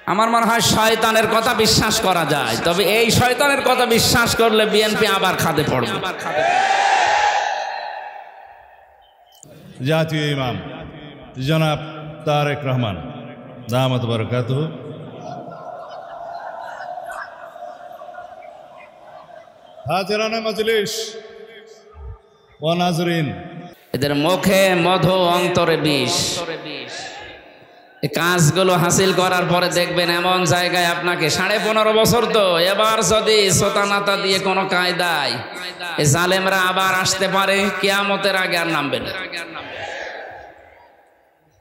আমার মনে হয় শয়তানের কথা বিশ্বাস করা যায়, তবে এই শয়তানের কথা বিশ্বাস করলে বিএনপি আবার খাদে পড়বে। জাতীয় ইমাম জনাব তারেক রহমান দামাত বারাকাতুহু হাজিরানে মজলিস ও নাজরিন, এদের মুখে মধু অন্তরে বিষ। এই কাজগুলো হাসিল করার পরে দেখবেন এমন জায়গায় আপনাকে 15.5 বছর তো, এবার যদি সোতানাতা দিয়ে কোনো কায়দায় এই জালেমরা আবার আসতে পারে, কিয়ামতের আগে আর নামবেন।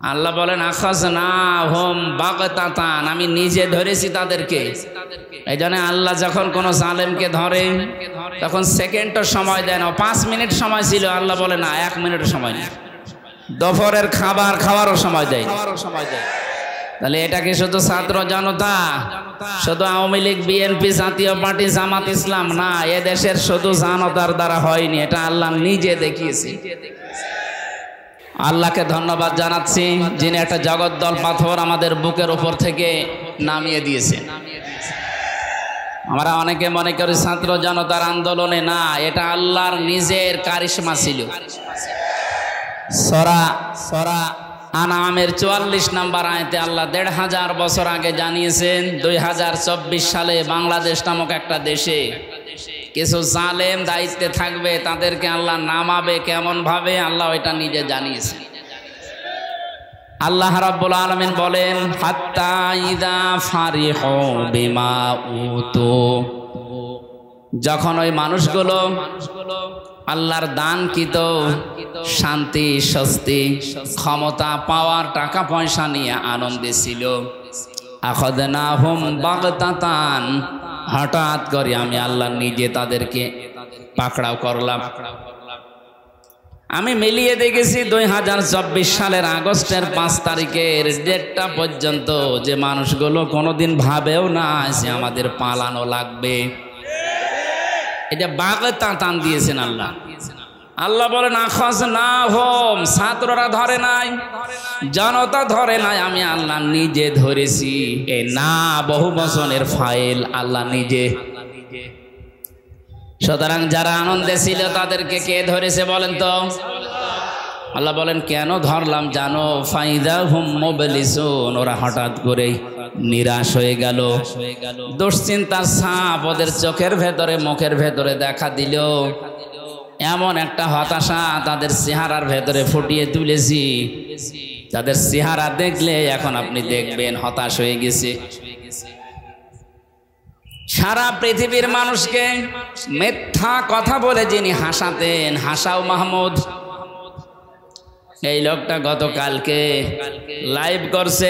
আল্লাহ বলেন আখাযনাহুম বাগতাতান, আমি নিজে ধরেছি তাদেরকে। এই জন্য আল্লাহ যখন কোনো জালেমকে ধরে তখন সেকেন্ডও সময় দেয় না। 5 মিনিট সময় ছিল, আল্লাহ বলে না 1 মিনিটও সময় নেই। দুপুরের খাবার খাওয়ারও সময় দেয়। তাহলে এটা কি শুধু ছাত্র জনতা, শুধু আওয়ামী লীগ, বিএনপি, জাতীয় পার্টি, জামাত ইসলাম না, এ দেশের শুধু জনতার দ্বারা হয়নি, এটা আল্লাহ নিজে দেখিয়েছে। আল্লাহকে ধন্যবাদ জানাচ্ছি যিনি একটা জগদ্দল পাথর আমাদের বুকের উপর থেকে নামিয়ে দিয়েছে। আমরা অনেকে মনে করি ছাত্র জনতার আন্দোলনে, না, এটা আল্লাহর নিজের কারিশমা ছিল। সূরা আনামের 44 নম্বর আয়াতে আল্লাহ 1500 বছর আগে জানিয়েছেন 2024 সালে বাংলাদেশ নামক একটা দেশে কিছু জালেম দায়িত্বে থাকবে, তাদেরকে আল্লাহ নামাবে কেমন ভাবে, আল্লাহ এটা নিজে জানিয়েছে। আল্লাহ রাব্বুল আলামিন বলেন হাত্তা ইযা ফারিহু বিমা উতু, যখন ওই মানুষগুলো আল্লাহর দানকৃত শান্তি, স্বস্তি, ক্ষমতা, পাওয়ার, টাকা পয়সা নিয়ে আনন্দে ছিল, আখাযনাহুম বাগতাতান, হঠাৎ করে আমি আল্লাহ নিজে তাদেরকে পাকড়াও করলাম। আমি মিলিয়ে দেখেছি 2024 সালের আগস্টের 5 তারিখের ডেটটা পর্যন্ত যে মানুষগুলো কোনোদিন ভাবেও না যে আমাদের পালানো লাগবে, এটা বাগতাতান দিয়েছেন আল্লাহ। আল্লাহ বলেন আখাযনাহুম, ছাত্ররা ধরে নাই, জনতা ধরে নাই, আমি আল্লাহ নিজে ধরেছি। এই না বহু বছরের ফাইল আল্লাহ নিজে। সুতরাং যারা আনন্দে ছিল তাদেরকে কে ধরেছে বলেন তো? আল্লাহ বলেন কেন ধরলাম জানো? ফাইদাহুম মুবলিসুন, ওরা হঠাৎ করে নিরাশ হয়ে গেল। দুশ্চিন্তার ছাপ ওদের চোখের ভেতরে, মুখের ভেতরে দেখা দিল। এমন একটা হতাশা তাদের চেহারার ভেতরে ফুটিয়ে তুলেছি, তাদের চেহারা দেখলে এখন আপনি দেখবেন হতাশ হয়ে গেছে। সারা পৃথিবীর মানুষকে মিথ্যা কথা বলে যিনি হাসাতেন, হাসাও মাহমুদ, এই লোকটা গতকালকে লাইভ করছে।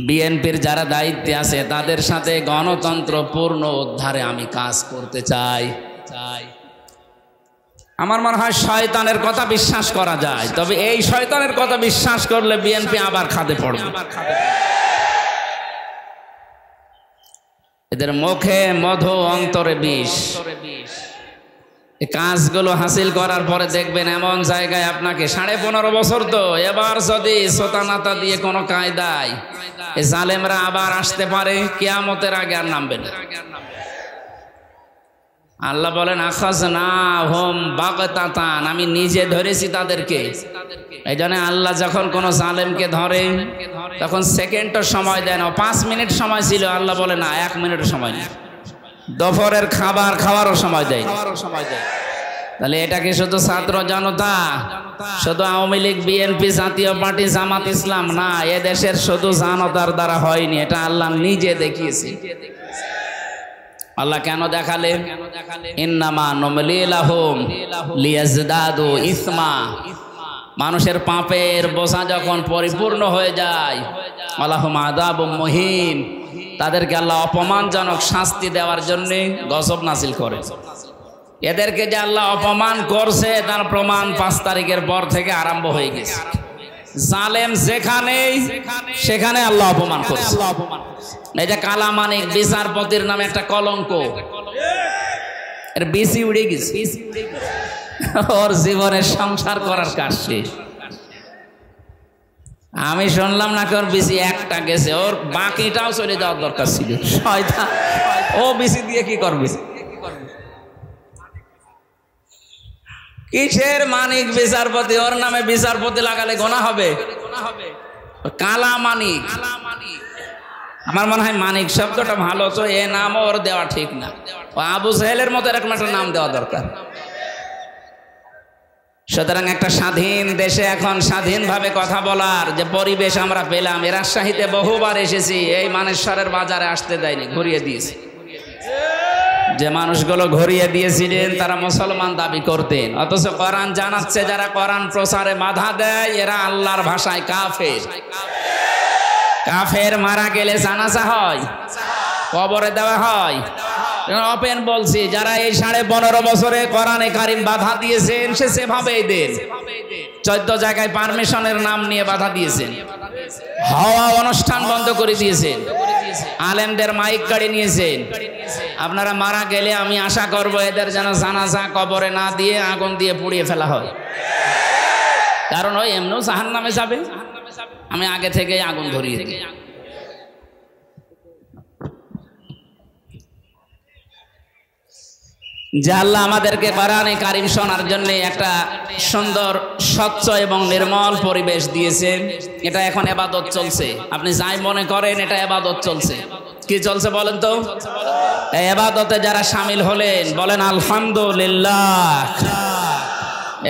বিএনপির যারা দায়িত্বে আছে তাদের সাথে গণতন্ত্র পূর্ণ উদ্ধারে আমি কাজ করতে চাই। আমার মনে হয় শয়তানের কথা বিশ্বাস করা যায়, তবে এই শয়তানের কথা বিশ্বাস করলে বিএনপি আবার খাদে পড়বে। এদের মুখে মধু অন্তরে বিষ। এই কাজগুলো হাসিল করার পরে দেখবেন এমন জায়গায় আপনাকে 15.5 বছর তো, এবার যদি সোতানাতা দিয়ে কোনো কায়দায় এই জালেমরা আবার আসতে পারে, কিয়ামতের আগে আর নামবেন। আল্লাহ বলেন আখাযনাহুম বাগতাতান, আমি নিজে ধরেছি তাদেরকে। এই জন্য আল্লাহ যখন কোনো জালেমকে ধরে তখন সেকেন্ডও সময় দেয় না। 5 মিনিট সময় ছিল, আল্লাহ বলে না 1 মিনিটও সময় নেই। দুপুরের খাবার খাওয়ারও সময় দেয়। তাহলে এটা কি শুধু ছাত্র জনতা, শুধু আওয়ামী লীগ, বিএনপি, জাতীয় পার্টি, জামাত ইসলাম না, এ দেশের শুধু জনতার দ্বারা হয়নি, এটা আল্লাহ নিজে দেখিয়েছে। আল্লাহ কেন দেখালেন? ইন্নামা নুমলি লাহুম লিয়াজদাদু ইসমা, মানুষের পাপের বোঝা যখন পরিপূর্ণ হয়ে যায়, আলাহুম আযাবুম মুহিন, তাদেরকে আল্লাহ অপমানজনক শাস্তি দেওয়ার জন্য গজব নাজিল করে। এদেরকে যে আল্লাহ অপমান করছে তার প্রমাণ 5 তারিখের পর থেকে আরম্ভ হয়ে গেছে। জালেম যেখানেই সেখানে আল্লাহ অপমান করছে। এই যে কালামানিক বিচারপতির নামে একটা কলঙ্ক, এর বেশি উড়ে গেছে, ওর জীবনের সংসার করার কাজ শেষ। আমি শুনলাম নাকি ওর বিসি একটা গেছে, ওর বাকিটাও চলে যাওয়ার দরকার ছিল। শয়তান, ও বিসি দিয়ে কি করবে? কিসের মানিক বিচারপতি? ওর নামে বিচারপতি লাগালে গোনা হবে? কালা মানিক। আমার মনে হয় মানিক শব্দটা ভালো, তো এ নাম ওর দেওয়া ঠিক না। ও আবু সাহেলের মতো এরকম একটা নাম দেওয়া দরকার। সুতরাং একটা স্বাধীন দেশে এখন স্বাধীনভাবে কথা বলার যে পরিবেশ আমরা পেলাম, এ রাজশাহীতে বহুবার এসেছি, এই মানেশ্বরের বাজারে আসতে দেয়নি, ঘুরিয়ে দিয়েছি। যে মানুষগুলো ঘুরিয়ে দিয়েছিলেন তারা মুসলমান দাবি করতেন, অথচ কোরআন জানাচ্ছে যারা কোরআন প্রচারে বাধা দেয় এরা আল্লাহর ভাষায় কাফের। কাফের মারা গেলে জানাজা হয়, কবরে দেওয়া হয়। ওপেন বলছি, যারা এই 15.5 বছরে কোরআনে কারিম বাধা দিয়েছেন সে সেভাবেই দেন। 14 জায়গায় পারমিশনের নাম নিয়ে বাধা দিয়েছেন, হাওয়া অনুষ্ঠান বন্ধ করে দিয়েছেন, আলেমদের মাইক গাড়ি নিয়েছেন। আপনারা মারা গেলে আমি আশা করব এদের যেন জানাজা কবরে না দিয়ে আগুন দিয়ে পুড়িয়ে ফেলা হয়, কারণ ওই এমনিও জাহান্নামে যাবে। আমি আগে থেকে আগুন ধরিয়ে দিই। যে আল্লাহ আমাদেরকে কোরআনে কারিম শোনার জন্য একটা সুন্দর স্বচ্ছ এবং নির্মল পরিবেশ দিয়েছেন। এটা এখন ইবাদত চলছে, আপনি যাই মনে করেন এটা ইবাদত চলছে। কি চলছে বলেন তো? এই ইবাদতে যারা শামিল হলেন বলেন আলহামদুলিল্লাহ।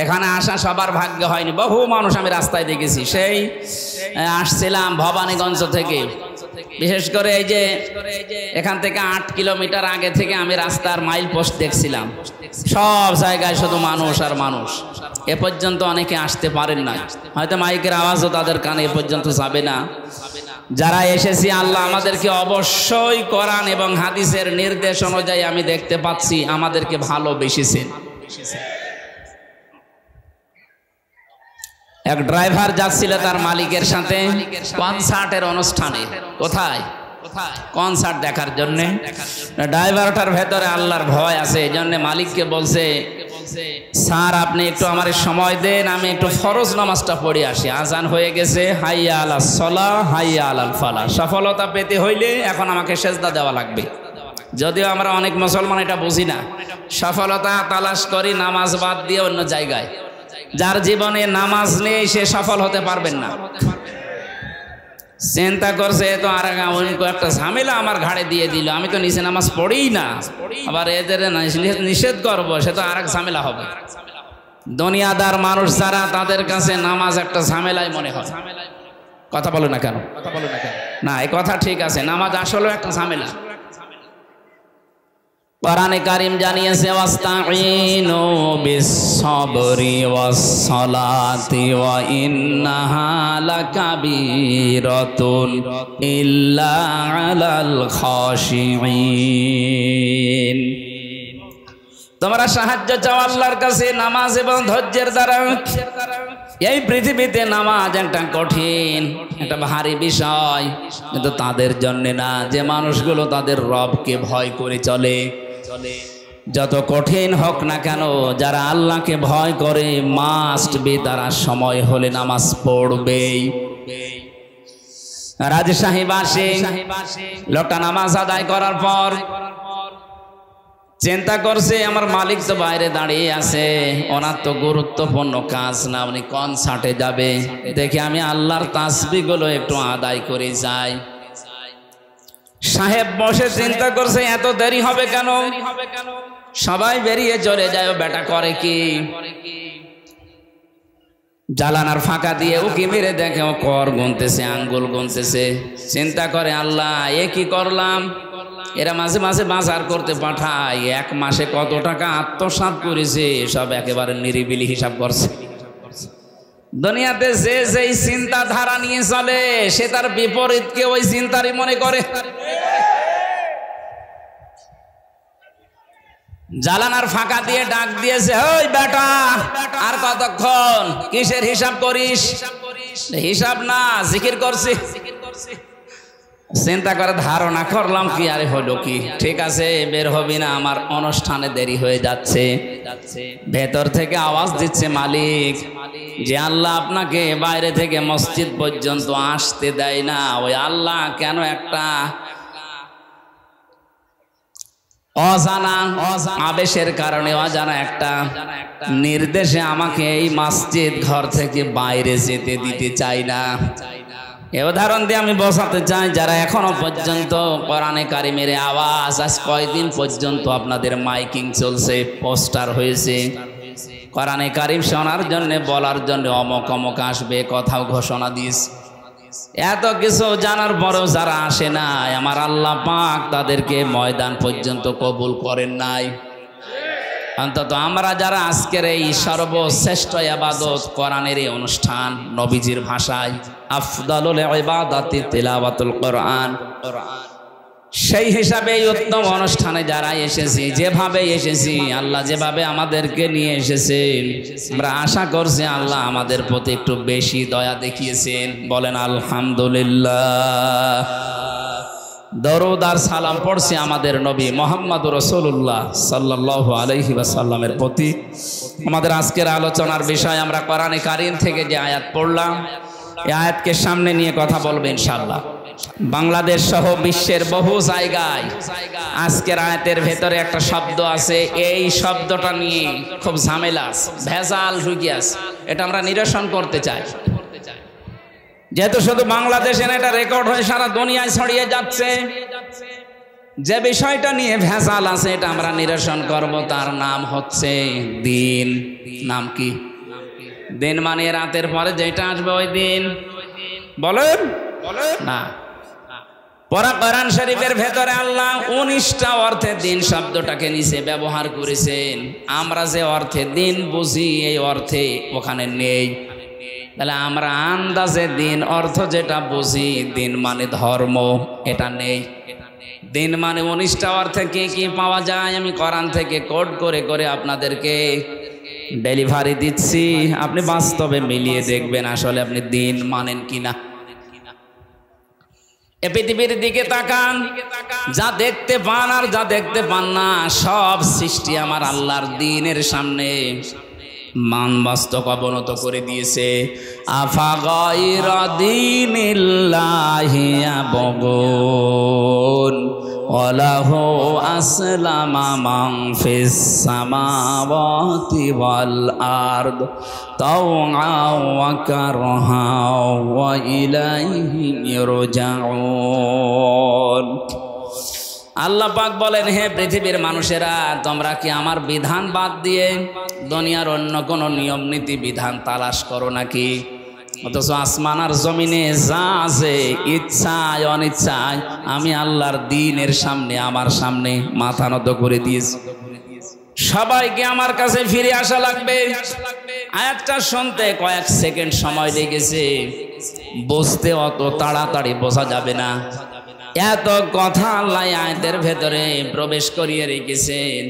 এখানে আসা সবার ভাগ্য হয়নি, বহু মানুষ আমি রাস্তায় দেখেছি। সেই আসছিলাম ভবানীগঞ্জ থেকে, বিশেষ করে এই যে এখান থেকে 8 কিলোমিটার আগে থেকে আমি রাস্তার মাইল পোস্ট দেখছিলাম, সব জায়গায় শুধু মানুষ আর মানুষ। এ পর্যন্ত অনেকে আসতে পারেন না, হয়তো মাইকের আওয়াজও তাদের কানে এ পর্যন্ত যাবে না। যারা এসেছি আল্লাহ আমাদেরকে অবশ্যই কোরআন এবং হাদিসের নির্দেশ অনুযায়ী আমি দেখতে পাচ্ছি আমাদেরকে ভালোবেসেছেন। এক ড্রাইভার যাচ্ছিল তার মালিকের সাথে কনসার্টের অনুষ্ঠানে। কোথায়? কনসার্ট দেখার জন্য। ড্রাইভারটার ভেতরে আল্লাহর ভয় আছে, এই জন্য মালিককে বলছে, স্যার আপনি একটু আমার সময় দেন, আমি একটু ফরজ নামাজটা পড়ে আসি, আজান হয়ে গেছে, হাইয়া আলাস সালাহ হাইয়া আলাল ফালাহ। সফলতা পেতে হইলে এখন আমাকে সেজদা দেওয়া লাগবে। যদিও আমরা অনেক মুসলমান এটা বুঝি না, সফলতা তালাশ করি নামাজ বাদ দিয়ে অন্য জায়গায়। যার জীবনে নামাজ নেই সে সফল হতে পারবেন না। চিন্তা করছে তো আর একটা ঝামেলা আমার ঘাড়ে দিয়ে দিল, আমি তো নিচে নামাজ পড়িই না, আবার এদের নিষেধ করবো, সে তো আর এক ঝামেলা হবে। দুনিয়াদার মানুষ যারা, তাদের কাছে নামাজ একটা ঝামেলাই মনে হয়। কথা বলো না কেন? না, এই কথা ঠিক আছে, নামাজ আসলেও একটা ঝামেলা। কোরআনে কারিম জানিয়েছে ওয়াস্তাঈনু বিস-সাবরি ওয়াস-সালাতি ওয়া ইন্নাহা লাকাবীরাতুন ইল্লা আলাল খাশিঈন। তোমরা সাহায্য চাও আল্লাহর কাছে নামাজ এবং ধৈর্যের দ্বারা। এই পৃথিবীতে নামাজ একটা কঠিন, একটা ভারী বিষয়, কিন্তু তাদের জন্য না যে মানুষগুলো তাদের রবকে ভয় করে চলে। যত কঠিন হোক না কেন, যারা আল্লাহকে ভয় করে মাস্ট বি তারা সময় হলে নামাজ পড়বেই। রাজশাহীবাসী লোকটা নামাজ আদায় করার পর চিন্তা করছে আমার মালিক তো বাইরে দাঁড়িয়ে আছে, ওনার তো গুরুত্বপূর্ণ কাজ না, উনি কনসার্টে যাবে, দেখি আমি আল্লাহর তাসবিহগুলো একটু আদায় করে যাই। সাহেব বসে চিন্তা করছে এত দেরি হবে কেন, সবাই বেরিয়ে চলে যায়, বেটা করে কি? জালানার ফাঁকা দিয়ে উকি মেরে দেখে ও কর গুনতেছে, আঙ্গুল গুনতেছে। চিন্তা করে আল্লাহ এ কি করলাম, এরা মাঝে মাঝে বাজার করতে পাঠায়, 1 মাসে কত টাকা আত্মসাৎ করেছে, সব একেবারে নিরিবিলি হিসাব করছে। দুনিয়াতে যে যেই চিন্তাধারা নিয়ে চলে সে তার বিপরীতকে ওই চিন্তারই মনে করে। জালানার ফাঁকা দিয়ে ডাক দিয়েছে, ওই বেটা আর কতক্ষণ, কিসের হিসাব করিস? হিসাব না, জিকির করছি। চিন্তা করে ধারণা করলাম কি আরে হলো কি, ঠিক আছে বের হবি না, আমার অনুষ্ঠানে দেরি হয়ে যাচ্ছে। ভেতর থেকে আওয়াজ দিচ্ছে মালিক যে আল্লাহ আপনাকে বাইরে থেকে মসজিদ পর্যন্ত আসতে দেয় না, ওই আল্লাহ কেন একটা অজানা আবেশের কারণে অজানা একটা নির্দেশে আমাকে এই মসজিদ ঘর থেকে বাইরে যেতে দিতে চাই না। এ উদাহরণ দিয়ে আমি বোঝাতে চাই, যারা এখনো পর্যন্ত কোরআনে কারিমের আওয়াজ, আজ কয়দিন পর্যন্ত আপনাদের মাইকিং চলছে, পোস্টার হয়েছে, কোরআনে কারিম শোনার জন্য বলার জন্য অমক অমক আসবে কথাও ঘোষণা দিস, এত কিছু জানার পরেও যারা আসে নাই, আমার আল্লাহ পাক তাদেরকে ময়দান পর্যন্ত কবুল করেন নাই। অন্তত আমরা যারা আজকের এই সর্বশ্রেষ্ঠ ইবাদত কোরআনের এই অনুষ্ঠান, নবীজির ভাষায় আফদালুল ইবাদাতি তিলাওয়াতুল কোরআন, সেই হিসাবে এই উত্তম অনুষ্ঠানে যারা এসেছি, যেভাবে এসেছি, আল্লাহ যেভাবে আমাদেরকে নিয়ে এসেছেন, আমরা আশা করছি আল্লাহ আমাদের প্রতি একটু বেশি দয়া দেখিয়েছেন। বলেন আলহামদুলিল্লাহ। দরুদ আর সালাম পড়ছি আমাদের নবী মুহাম্মদুর রাসূলুল্লাহ সাল্লাল্লাহু আলাইহি ওয়াসাল্লামের প্রতি। আমাদের আজকের আলোচনার বিষয়, আমরা কোরআনে কারীম থেকে যে আয়াত পড়লাম, এই আয়াতকে সামনে নিয়ে কথা বলবো ইনশাআল্লাহ। বাংলাদেশ সহ বিশ্বের বহু জায়গায় আজকের আয়াতের ভেতরে একটা শব্দ আছে, এই শব্দটা নিয়ে খুব ঝামেলা আছে, ভেজাল ঢুকে আছে, এটা আমরা নিরসন করতে চাই। যেহেতু শুধু বাংলাদেশে না, এটা রেকর্ড হয়ে সারা দুনিয়ায় ছড়িয়ে যাচ্ছে, যে বিষয়টা নিয়ে ভেজাল আছে এটা আমরা নিরসন করব। তার নাম হচ্ছে দিন। নাম কি? দিন মানে রাতের পরে যেটা আসবে ওই দিন। বলেন না, পরা কোরআন শরীফের ভেতরে আল্লাহ 19টা অর্থে দিন শব্দটাকে নিচে ব্যবহার করেছেন। আমরা যে অর্থে দিন বুঝি এই অর্থে ওখানে নেই। তাহলে আমরা আন্দাজে দিন অর্থ যেটা বুঝি, দিন মানে ধর্ম, এটা নেই। দিন মানে 19টা অর্থে কি কি পাওয়া যায় আমি কোরআন থেকে কোড করে করে আপনাদেরকে ডেলিভারি দিচ্ছি, আপনি বাস্তবে মিলিয়ে দেখবেন আসলে আপনি দিন মানেন কিনা। এ পৃথিবীর দিকে তাকান, যা দেখতে পান আর যা দেখতে পান না, সব সৃষ্টি আমার আল্লাহর দ্বীনের সামনে মান বাস্তব অবনত করে দিয়েছে। আফা গায়রা দীনিল্লাহি ইয়াবগুন ওয়ালাহু আসলামা মান ফিস সামাওয়াতি ওয়াল আরদ তাওআন ওয়া কারহা ওয়া ইলাইহি ইরজাউন। আল্লাহ পাক বলেন, হে পৃথিবীর মানুষেরা, তোমরা কি আমার বিধান বাদ দিয়ে দুনিয়ার অন্য কোনো নিয়ম নীতি বিধান তালাশ করো নাকি? অথচ আসমান আর জমিনে যা আছে, ইচ্ছায় অনিচ্ছায় আমি আল্লাহর দ্বীনের সামনে, আমার সামনে মাথা নত করে দিয়েছি। সবাইকে আমার কাছে ফিরে আসা লাগবে। আয়াতটা শুনতে কয়েক সেকেন্ড সময় লেগেছে, বুঝতে অত তাড়াতাড়ি বোঝা যাবে না। এত কথা আল্লাহ আয়াতের ভেতরে প্রবেশ করিয়ে রেখেছেন।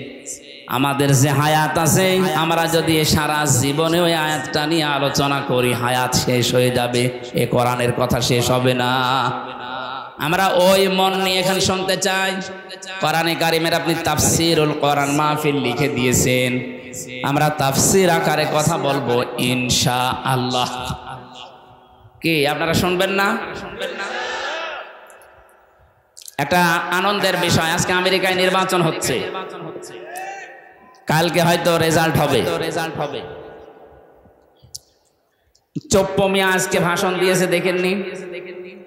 আমাদের যে হায়াত আছে, আমরা যদি সারা জীবনে ওই আয়াতটা নিয়ে আলোচনা করি, হায়াত শেষ হয়ে যাবে, এ কোরআনের কথা শেষ হবে না। আমরা ওই মন নিয়ে এখানে শুনতে চাই। কোরআনে কারিমের আপনি তাফসিরুল কোরআন মাহফিল লিখে দিয়েছেন, আমরা তাফসির আকারে কথা বলবো ইনশাআল্লাহ। কি আপনারা শুনবেন না? একটা আনন্দের বিষয়, আজকে আমেরিকায় নির্বাচন হচ্ছে, কালকে হয়তো রেজাল্ট হবে। চপ্পু মিয়া আজকে ভাষণ দিয়েছে, দেখেননি?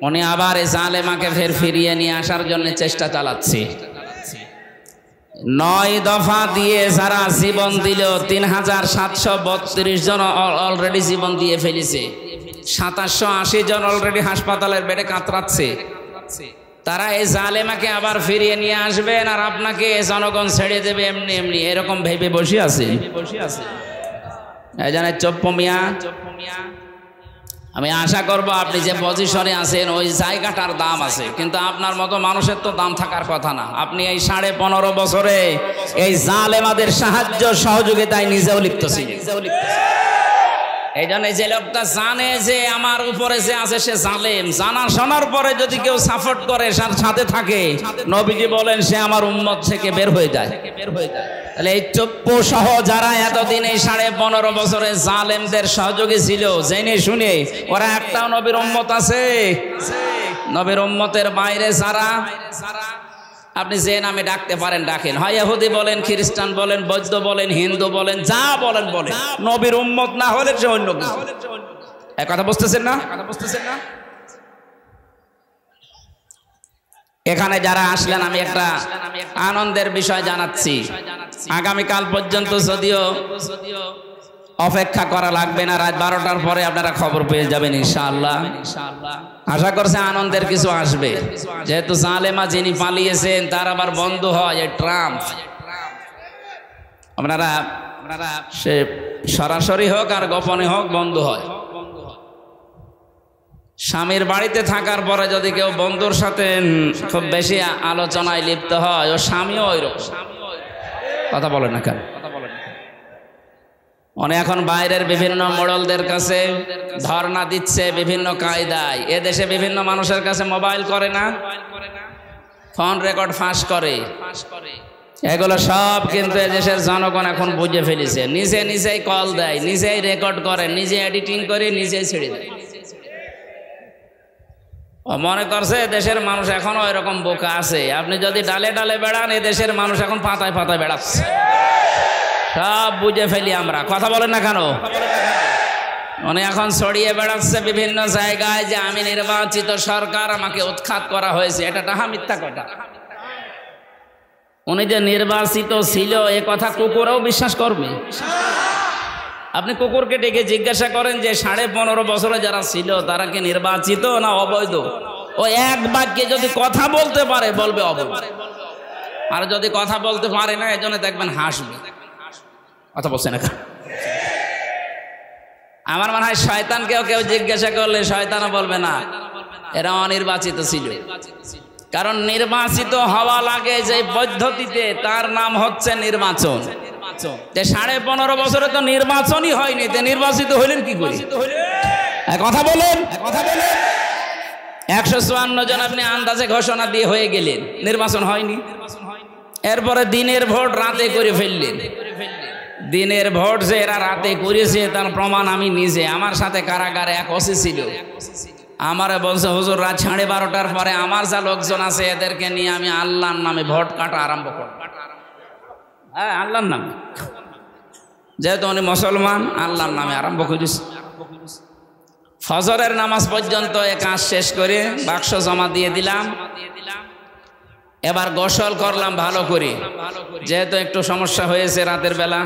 উনি আবার এই জালেমাকে ফের ফিরিয়ে নিয়ে আসার জন্য চেষ্টা চালাচ্ছে। 9 দফা দিয়ে যারা জীবন দিল, 3732 জন অলরেডি জীবন দিয়ে ফেলেছে, 2780 জন অলরেডি হাসপাতালের বেডে কাতরাচ্ছে। তারা এই জালেমাকে আবার ফিরিয়ে নিয়ে আসবেন আর আপনাকে জনগণ ছেড়ে দেবে এমনি এমনি, এরকম ভেবে বসে আছে। এই জন্য চপ্পু মিয়া, আমি আশা করব আপনি যে পজিশনে আছেন ওই জায়গাটার দাম আছে, কিন্তু আপনার মতো মানুষের তো দাম থাকার কথা না। আপনি এই 15.5 বছরে এই জালেমাদের সাহায্য সহযোগিতায় নিজেও লিপ্ত ছিলেন। এই জন্য যে লোকটা জানে যে আমার উপরে যে আছে সে জালেম, জানা শোনার পরে যদি কেউ সাপোর্ট করে সাথে থাকে, নবীজি বলেন সে আমার উম্মত থেকে বের হয়ে যায়। তাহলে এই চপ্পু সহ যারা এতদিন এই 15.5 বছরে জালেমদের সহযোগী ছিল, জেনে শুনে ওরা একটাও নবীর উম্মত আছে? নবীর উম্মতের বাইরে যারা, আপনি যে নামে ডাকতে পারেন ডাকেন, হয় ইহুদি বলেন, খ্রিস্টান বলেন, বৌদ্ধ বলেন, হিন্দু বলেন, যা বলেন বলেন, নবীর উম্মত না হলে সে অন্য কিছু। এক কথা বুঝতেছেন না? এখানে যারা আসলেন আমি একটা আনন্দের বিষয় জানাচ্ছি। আগামীকাল পর্যন্ত যদিও অপেক্ষা করা লাগবে না, রাত 12টার পরে আপনারা খবর পেয়ে যাবেন ইনশাআল্লাহ। আশা করছে আনন্দের কিছু আসবে, যেহেতু জালেমা যিনি পালিয়েছেন তার আবার বন্ধু হয় এই ট্রাম্প। আপনারা সে সরাসরি হোক আর গোপনে হোক বন্ধু হয়। স্বামীর বাড়িতে থাকার পরে যদি কেউ বন্ধুর সাথে খুব বেশি আলোচনায় লিপ্ত হয়, ও স্বামীও ওইরকম। কথা বলে না কেন? উনি এখন বাইরের বিভিন্ন মোড়লদের কাছে ধর্ণা দিচ্ছে বিভিন্ন কায়দায়। এদেশে বিভিন্ন মানুষের কাছে মোবাইল করে না, ফোন রেকর্ড ফাঁস করে, এগুলো সব কিন্তু এদেশের জনগণ এখন বুঝে ফেলেছে। নিজেই কল দেয়, নিজেই রেকর্ড করে, নিজে এডিটিং করে, নিজেই ছেড়ে দেয়। ও মনে করছে দেশের মানুষ এখনো এরকম বোকা আছে। আপনি যদি ডালে ডালে বেড়ান, এদেশের মানুষ এখন পাতায় পাতায় বেড়াচ্ছে। সব বুঝে ফেলি আমরা। কথা বলেন না কেন? উনি এখন ছড়িয়ে বেড়াচ্ছে বিভিন্ন জায়গায় যে আমি নির্বাচিত সরকার, আমাকে উৎখাত করা হয়েছে। এটা ডাহা মিথ্যা কথা। উনি যে নির্বাচিত ছিল এ কথা কুকুরও বিশ্বাস করবে? আপনি কুকুরকে ডেকে জিজ্ঞাসা করেন যে 15.5 বছরে যারা ছিল তারা কি নির্বাচিত না অবৈধ? ও এক বাক্যে যদি কথা বলতে পারে বলবে অবৈধ, আর যদি কথা বলতে পারে না এজন্য দেখবেন হাসবে। কথা বলছে না? আমার মনে হয় শয়তানকেও কেউ জিজ্ঞাসা করলে শয়তানও বলবে না এরা অনির্বাচিত ছিল। কারণ নির্বাচিত হওয়া লাগে যে পদ্ধতিতে, তার নাম হচ্ছে নির্বাচন। 15.5 বছরে তো নির্বাচনই হয়নি, নির্বাচিত হইলেন কি করে? কথা বলেন। 154 জন আপনি আন্দাজে ঘোষণা দিয়ে হয়ে গেলেন, নির্বাচন হয়নি। এরপরে দিনের ভোট রাতে করে ফেললেন। দিনের ভোট যে এরা রাতে করেছে তার প্রমাণ আমি নিজে, আমার সাথে কারাগারে এক ওসি ছিল, আমারে বলছে হুজুর রাত 12:30টার পরে আমার যা লোকজন আছে এদেরকে নিয়ে আমি আল্লাহর নামে ভোট কাটা আরম্ভ করব। হ্যাঁ, আল্লাহর নামে, যেহেতু উনি মুসলমান আল্লাহর নামে আরম্ভ করেছে। ফজরের নামাজ পর্যন্ত এ কাজ শেষ করে বাক্স জমা দিয়ে দিলাম। এবার গোসল করলাম ভালো করে, যেহেতু একটু সমস্যা হয়েছে রাতের বেলা।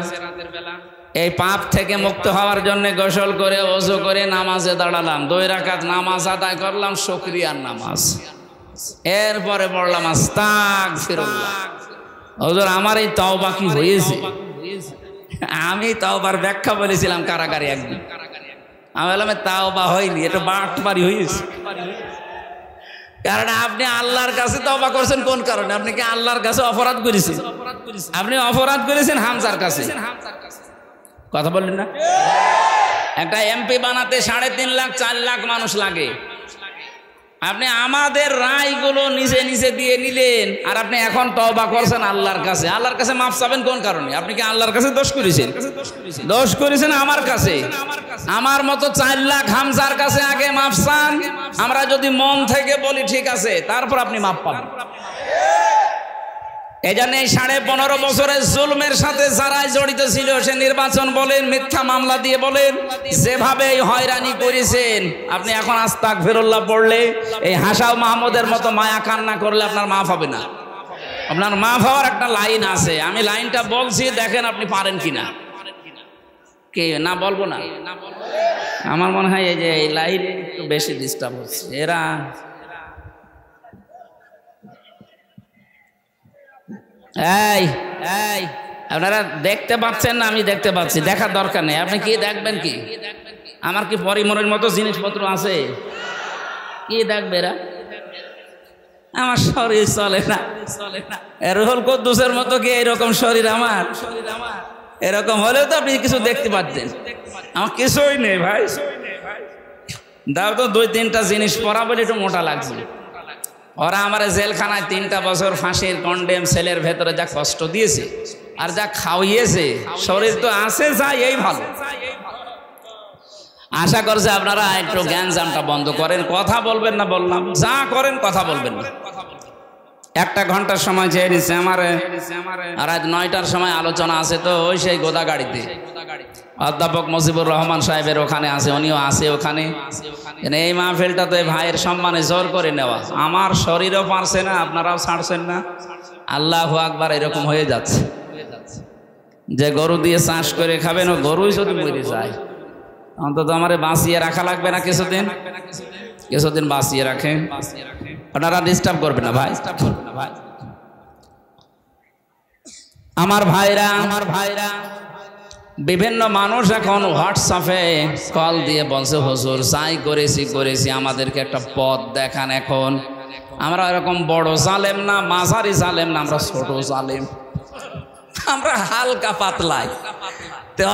এই পাপ থেকে মুক্ত হওয়ার জন্য গোসল করে ওযু করে নামাজে দাঁড়ালাম। 2 রাকাত নামাজ আদায় করলাম, শুকরিয়ার নামাজ। এরপরে পড়লাম আস্তাগফিরুল্লাহ। হুজুর আমার এই তওবা কি হয়েছে? আমি তওবার ব্যাখ্যা বলেছিলাম কারাগারে একদিন। আমি বললাম তওবা হয়নি, এটা বাটপারি হয়েছে। কারণ আপনি আল্লাহর কাছে তওবা করছেন কোন কারণে? আপনি কি আল্লাহর কাছে অপরাধ করেছেন? আপনি অপরাধ করেছেন হামজার কাছে। কথা বললেন না? একটা এমপি বানাতে 3.5 লাখ 4 লাখ মানুষ লাগে। আপনি আমাদের রায়গুলো নিজে নিজে দিয়ে নিলেন, আর আপনি এখন তওবা করছেন আল্লাহর কাছে। আল্লাহর কাছে মাফ চাবেন কোন কারণে? আপনি কি আল্লাহর কাছে দোষ করেছেন? দোষ করেছেন আমার কাছে। আমার মতো 4 লাখ হামজার কাছে আগে মাফ চান। আমরা যদি মন থেকে বলি ঠিক আছে, তারপর আপনি মাফ পাবেন। এজন্য এই 15.5 বছরের জুলমের সাথে যারা জড়িত ছিল, সে নির্বাচন বলেন, মিথ্যা মামলা দিয়ে বলেন, যেভাবে এই হয়রানি করেছেন, আপনি এখন আস্তাগফিরুল্লাহ পড়লে, এই হাসাও মাহমুদের মতো মায়া কান্না করলে আপনার মাফ হবে না। আপনার মাফ হওয়ার একটা লাইন আছে, আমি লাইনটা বলছি, দেখেন আপনি পারেন কিনা। কে না বলবো না? আমার মনে হয় এই যে এই লাইন একটু বেশি ডিস্টার্ব হচ্ছে। এরা আপনারা দেখতে পাচ্ছেন না? আমি দেখতে পাচ্ছি, দেখার দরকার নেই। আপনি কি দেখবেন? কি আমার কি পরিমরের মতো জিনিসপত্র আছে? কি দেখবে এরা? আমার শরীর চলে না। রুহুল কুদ্দুসের মতো কি এরকম শরীর আমার? এরকম হলেও তো আপনি কিছু দেখতে পাচ্ছেন। আমার কিছুই নেই ভাই, দাও তো 2-3টা জিনিস পরা বলে একটু মোটা লাগছে। ওরা আমার জেলখানায় 3টা বছর ফাঁসির কন্ডেম সেলের ভেতরে যা কষ্ট দিয়েছে আর যা খাওয়িয়েছে, শরীর তো আছে যা, এই ভালো। আশা করছে আপনারা একটু জ্ঞানজামটা বন্ধ করেন, কথা বলবেন না বললাম, যা করেন কথা বলবেন না। 1 ঘন্টার সময় চেয়ে নিচ্ছে আমার, আর আজ 9টার সময় আলোচনা আছে, তো ওই সেই গোদাগাড়িতে অধ্যাপক মুজিবুর রহমান সাহেবের ওখানে আছে, উনিও আছে ওখানে। এই মাহফিলটা তো ভাইয়ের সম্মানে জোর করে নেওয়া, আমার শরীরও পারছে না, আপনারাও ছাড়ছেন না। আল্লাহু আকবার, এরকম হয়ে যাচ্ছে যে গরু দিয়ে চাষ করে খাবেন, ও গরুই যদি মরে যায়, অন্তত আমারে বাঁচিয়ে রাখা লাগবে না কিছুদিন, কিছুদিন বাঁচিয়ে রাখেন। আপনারা ডিস্টার্ব করবেন না ভাই। আমার ভাইরা বিভিন্ন মানুষ এখন হোয়াটসঅ্যাপে কল দিয়ে বলছে, হুজুর যাই করেছি আমাদেরকে একটা পথ দেখান। এখন আমরা এরকম বড় জালেম না, মাঝারি জালেম না, আমরা ছোট জালেম, আমরা হালকা পাতলাই।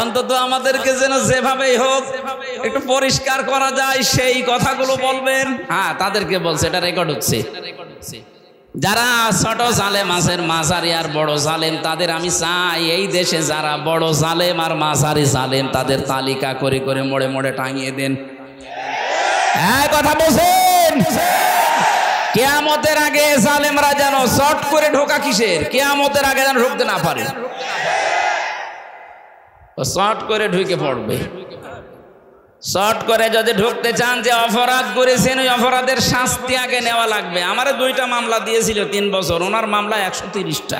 অন্তত আমাদেরকে যেন যেভাবেই হোক একটু পরিষ্কার করা যায় সেই কথাগুলো বলবেন। হ্যাঁ, তাদেরকে বলছে, এটা রেকর্ড হচ্ছে। যারা ছোট জালেম আছেন, মাঝারি আর বড় জালেম, তাদের আমি চাই এই দেশে যারা বড় জালেম আর মাঝারি জালেম, তাদের তালিকা করে করে মোড়ে মোড়ে টাঙিয়ে দেন। হ্যাঁ, কথা বলছেন। কিয়ামতের আগে জালেমরা যেন শর্ট করে ঢোকা, কিসের কিয়ামতের আগে যেন ঢুকতে না পারে, শর্ট করে ঢুকে পড়বে। শর্ট করে যদি ঢুকতে চান, যে অপরাধ করেছেন ওই অপরাধের শাস্তি আগে নেওয়া লাগবে। আমার 2টা মামলা দিয়েছিল 3 বছর, ওনার মামলা 130টা।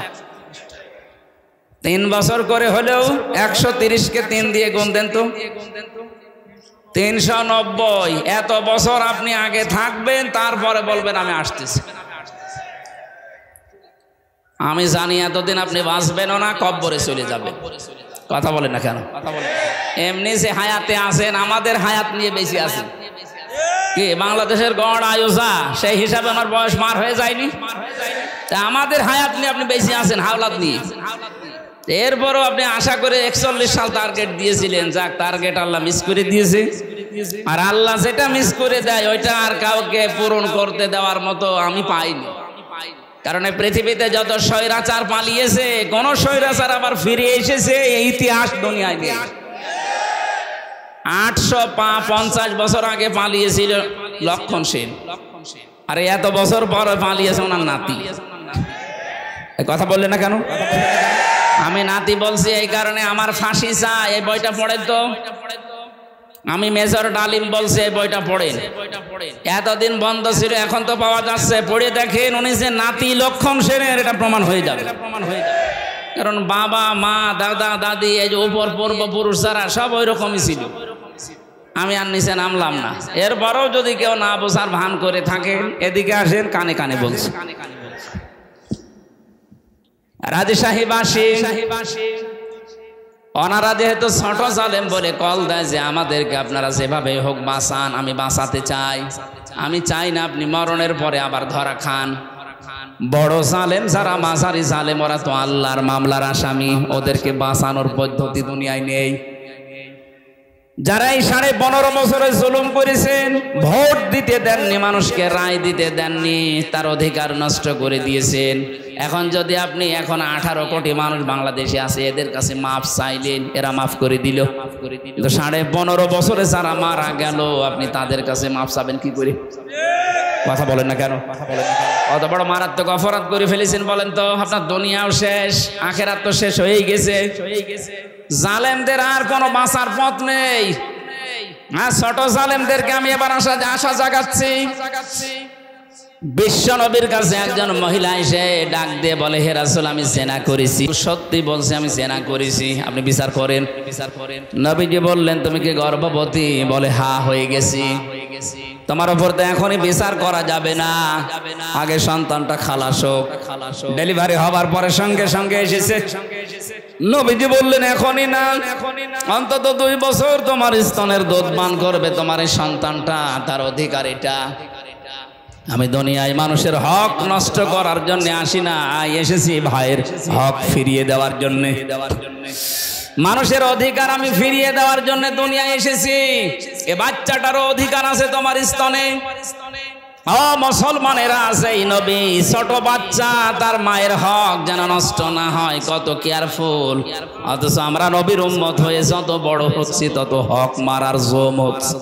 3 বছর করে হলেও 130কে 3 দিয়ে গুণ দেন তো 390। এত বছর আপনি আগে থাকবেন, তারপরে বলবেন আমি আসতেছি। আমি জানি এতদিন আপনি বাঁচবেনও না, কব্বরে চলে যাবেন। কথা বলেন না কেন? এমনি যে হায়াতে আছেন, আমাদের হায়াত নিয়ে বেশি আছেন। কি বাংলাদেশের গড় আয়ুষা, সেই হিসাবে আমার বয়স মার হয়ে যায়নি? তা আমাদের হায়াত নিয়ে আপনি বেশি আছেন, হাওলাত নিয়ে। এরপরও আপনি আশা করে 41 সাল টার্গেট দিয়েছিলেন, যাক টার্গেট আল্লাহ মিস করে দিয়েছে। আর আল্লাহ যেটা মিস করে দেয় ওইটা আর কাউকে পূরণ করতে দেওয়ার মতো আমি পাইনি। কারণ এই পৃথিবীতে যত স্বৈরাচার পালিয়েছে, কোন স্বৈরাচার আবার ফিরে এসেছে এই ইতিহাস দুনিয়ায় নেই। 850 বছর আগে পালিয়েছিল লক্ষণ সেন, আর এত বছর পর পালিয়েছে ওনার নাতি। কথা বললেন না কেন? আমি নাতি বলছি এই কারণে, আমার ফাঁসি চাই। এই বইটা পড়েন তো। আমি মেজর ডালিম বলছি এই বইটা পড়েন। এতদিন বন্ধ ছিল, এখন তো পাওয়া যাচ্ছে, পড়ে দেখেন। উনি যে নাতি লক্ষণ সেনের, এটা প্রমাণ হয়ে যাবে। কারণ বাবা মা দাদা দাদি এই যে উপর পূর্বপুরুষ যারা সব ওই রকমই ছিল। আমি আর নিচে নামলাম না। এরপরেও যদি কেউ না বোঝার ভান করে থাকেন, এদিকে আসেন, কানে কানে বলছি। রাজশাহীবাসী ওনারা যেহেতু ছোট জালেম বলে কল দেয় যে আমাদেরকে আপনারা যেভাবে হোক বাঁচান, আমি বাঁচাতে চাই। আমি চাই না আপনি মরণের পরে আবার ধরা খান। বড় জালেম যারা, মাঝারি জালেম, ওরা তো আল্লাহর মামলার আসামি, ওদেরকে বাঁচানোর পদ্ধতি দুনিয়ায় নেই। যারা এই 15.5 বছরে জুলুম করেছেন, ভোট দিতে দেননি, মানুষকে রায় দিতে দেননি, তার অধিকার নষ্ট করে দিয়েছেন। এখন যদি আপনি 18 কোটি মানুষ বাংলাদেশে আছে, এদের কাছে মাফ চাইলেন, এরা মাফ করে দিল। তো 15.5 বছরে যারা মারা গেল, আপনি তাদের কাছে মাফ চাবেন কি করে? কথা বলেন না কেন? অত বড় মারাত্মক অপরাধ করে ফেলেছেন বলেন তো। আপনার দুনিয়াও শেষ, আখেরাত তো শেষ হয়েই গেছে। জালেমদের আর কোনো বাঁচার পথ নেই। ছোট জালেমদেরকে আমি এবার আশা জাগাচ্ছি। বিশ্ব নবীর কাছে একজন মহিলা এসে ডাক দিয়ে বলে, হে রাসূল, আমি জেনা করেছি। সত্যি বলছে, আমি জেনা করেছি, আপনি বিচার করেন। নবীজি বললেন, তুমি কি গর্ভবতী? বলে, হ্যাঁ, হয়ে গেছি। তোমার উপর তো এখনই বিচার করা যাবে না, আগে সন্তানটা খালাস হোক। ডেলিভারি হবার পরে সঙ্গে সঙ্গে এসেছে। নবীজি বললেন, এখনই না, অন্তত 2 বছর তোমার স্তনের দুধ পান করবে তোমার এই সন্তানটা, তার অধিকার এটা। আমি দুনিয়ায় মানুষের হক নষ্ট করার জন্য আসি না, এসেছি ভাইয়ের হক ফিরিয়ে দেওয়ার জন্য। মানুষের অধিকার আমি ফিরিয়ে দেওয়ার জন্য দুনিয়ায় এসেছি। এ বাচ্চাটারও অধিকার আছে তোমার স্তনে। ও মুসলমানেরা, সেই নবী ছোট বাচ্চা, তার মায়ের হক যেন নষ্ট না হয়, কত কেয়ারফুল। অথচ আমরা নবীর উম্মত হয়ে যত বড় হচ্ছি তত হক মারার জম হচ্ছে।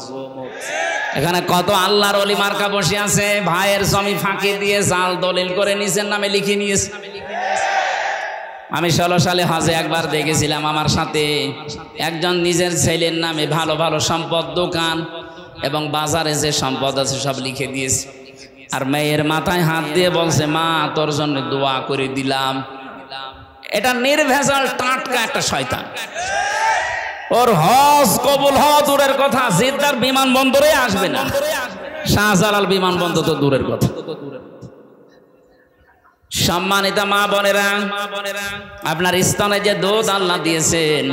এখানে কত আল্লাহর ওলি মার্কা বসে আছে, ভাইয়ের জমি ফাঁকি দিয়ে জাল দলিল করে নিজের নামে লিখে নিয়েছে। আমি 16 সালে হজে একবার দেখেছিলাম, আমার সাথে একজন নিজের ছেলের নামে ভালো ভালো সম্পদ, দোকান এবং বাজারে যে সম্পদ আছে সব লিখে দিয়েছে, আর মেয়ের মাথায় হাত দিয়ে বলছে, মা তোর জন্য দোয়া করে দিলাম। এটা নির্ভেজাল টাটকা একটা শয়তান। ওর হজ কবুল হওয়া দূরের কথা, জিদ্দার বিমানবন্দরে আসবে না, শাহজালাল বিমানবন্দর তো দূরের কথা। সম্মানিতা মা বোনেরা, আপনার স্তনে যে দুধ আল্লাহ দিয়েছেন,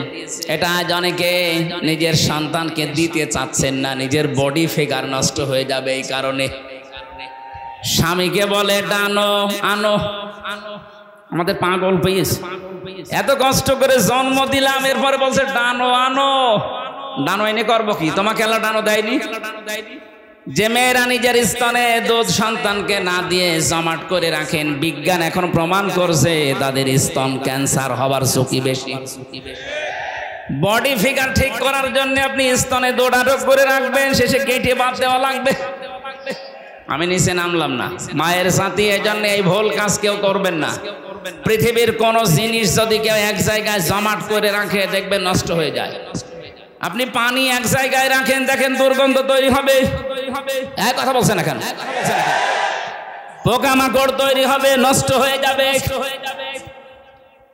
এটা আজ অনেকে নিজের সন্তানকে দিতে চাচ্ছেন না, নিজের বডি ফিগার নষ্ট হয়ে যাবে এই কারণে। স্বামীকে বলে ডানো আনো, আমাদের পাগল পেয়েছে, এত কষ্ট করে জন্ম দিলাম, এরপরে বলছে ডানো আনো। ডানো এনে করবো কি? তোমাকে আল্লাহ ডানো দেয়নি? যে মেয়েরা নিজের স্তনে দুধ সন্তানকে না দিয়ে জমাট করে রাখেন, বিজ্ঞান এখন প্রমাণ করছে তাদের স্তন ক্যান্সার হবার ঝুঁকি বেশি। বডি ফিগার ঠিক করার জন্য আপনি স্তনে দুধ আটক করে রাখবেন, শেষে কেটে বাদ দেওয়া লাগবে। আমি নিচে নামলাম না, মায়ের সাথে, এই জন্য এই ভুল কাজ কেউ করবেন না। পৃথিবীর কোন জিনিস যদি কেউ এক জায়গায় জমাট করে রাখে, দেখবেন নষ্ট হয়ে যায়। আপনি পানি এক জায়গায় রাখেন, দেখেন দুর্গন্ধ তৈরি হবে। এক কথা বলছেন না কেন? পোকামাকড় তৈরি হবে, নষ্ট হয়ে যাবে।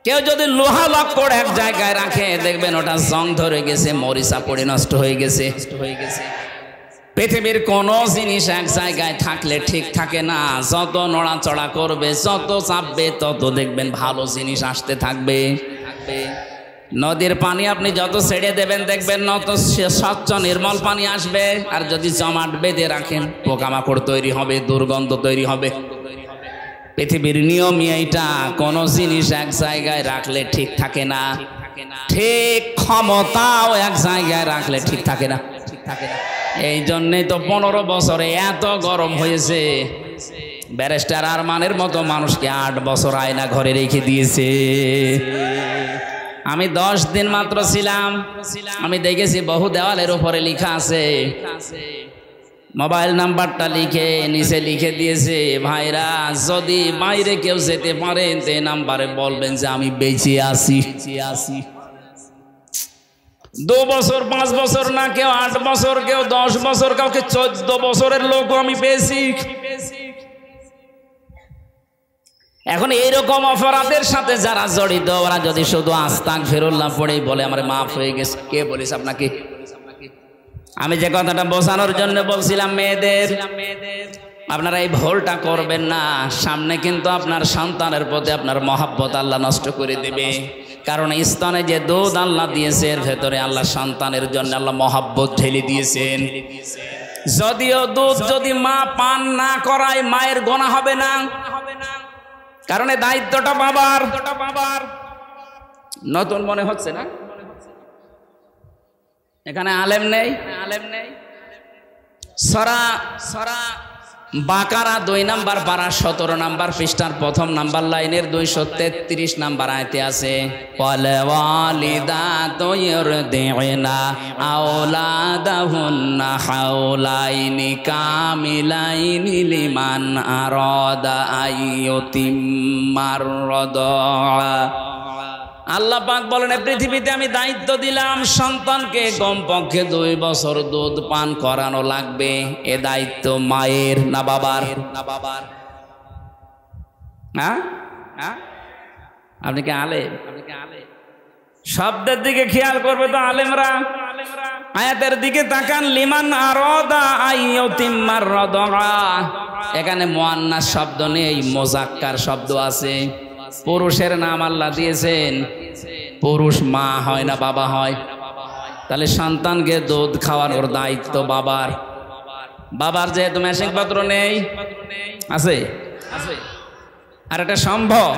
কেউ যদি লোহা লক্কড় এক জায়গায় রাখে, দেখবেন ওটা জং ধরে গেছে, মরিচা পড়ে নষ্ট হয়ে গেছে। পৃথিবীর কোন জিনিস এক জায়গায় থাকলে ঠিক থাকে না, যত নড়াচড়া করবে, যত চাপবে, তত দেখবেন ভালো জিনিস আসতে থাকবে। নদীর পানি আপনি যত ছেড়ে দেবেন, দেখবেন নত স্বচ্ছ নির্মল পানি আসবে। আর যদি জমাট বেঁধে রাখেন, পোকামাকড় তৈরি হবে, দুর্গন্ধ তৈরি হবে। পৃথিবীর নিয়মই এইটা, কোন জিনিস এক জায়গায় রাখলে ঠিক থাকে না, ঠিক ক্ষমতাও এক জায়গায় রাখলে ঠিক থাকে না। এই জন্যই তো 15 বছরে এত গরম হয়েছে। ব্যারিস্টার আরমানের মতো মানুষকে 8 বছর আয়না ঘরে রেখে দিয়েছে। আমি 10 দিন মাত্র ছিলাম, আমি দেখেছি বহু দেওয়ালের উপরে লেখা আছে, মোবাইল নাম্বারটা লিখে নিচে লিখে দিয়েছে, ভাইরা যদি বাইরে কেউ যেতে পারেন তে নাম্বারে বলবেন যে আমি বেঁচে আছি। 2 বছর 5 বছর না, কেউ 8 বছর, কেউ 10 বছর, কাউকে 14 বছরের লোকও আমি পেয়েছি। এখন এইরকম অপরাধের সাথে যারা জড়িত, ওরা যদি শুধু আস্তাগফিরুল্লাহ পড়েই বলে আমার মাফ হয়ে গেছে, কে বলিস আপনাকে? আমি যে কথাটা বোঝানোর জন্য বলছিলাম, মেয়েদের, আপনারা এই ভুলটা করবেন না। সামনে কিন্তু আপনার সন্তানের প্রতি আপনার মহাব্বত আল্লাহ নষ্ট করে দেবে। কারণ স্তনে যে দুধ আল্লাহ দিয়েছে, এর ভেতরে আল্লাহ সন্তানের জন্য আল্লাহ মহাব্বত ঢেলে দিয়েছেন। যদিও দুধ যদি মা পান না করায়, মায়ের গোনা হবে না, কারণ এই দায়িত্বটা বাবার। নতুন মনে হচ্ছে না? এখানে আলেম নেই। সরা বাকারা 2 নাম্বার পারা 17 নাম্বার পৃষ্ঠার 1ম নাম্বার লাইনের 233 নাম্বার আয়াতে আছে, ওয়ালিদাতু ইরদি'না আওলাদাহুন্না হাওলাইনি কামিলাইনি লিমান আরাদা আইয়ুতিম্মার রাদা। আল্লাহ পাক বলেন, পৃথিবীতে আমি দায়িত্ব দিলাম সন্তানকে কমপক্ষে 2 বছর দুধ পান করানো লাগবে। এ দায়িত্ব মায়ের না বাবার? হ্যাঁ, আপনি কি আলেম? শব্দের দিকে খেয়াল করবে তো আলেমরা। আয়াতের দিকে তাকান, লিমান আরাদা আইয়ুতিম্মার রাদা। এখানে মুআন্নাস শব্দ নেই, মুযাক্কার শব্দ আছে। পুরুষের নাম আল্লাহ দিয়েছেন, পুরুষ মা হয় না বাবা হয়? তাহলে সন্তানকে দুধ খাওয়ানোর দায়িত্ব বাবার। বাবার যেহেতু মেশিন পত্র নেই, আছে আর এটা সম্ভব।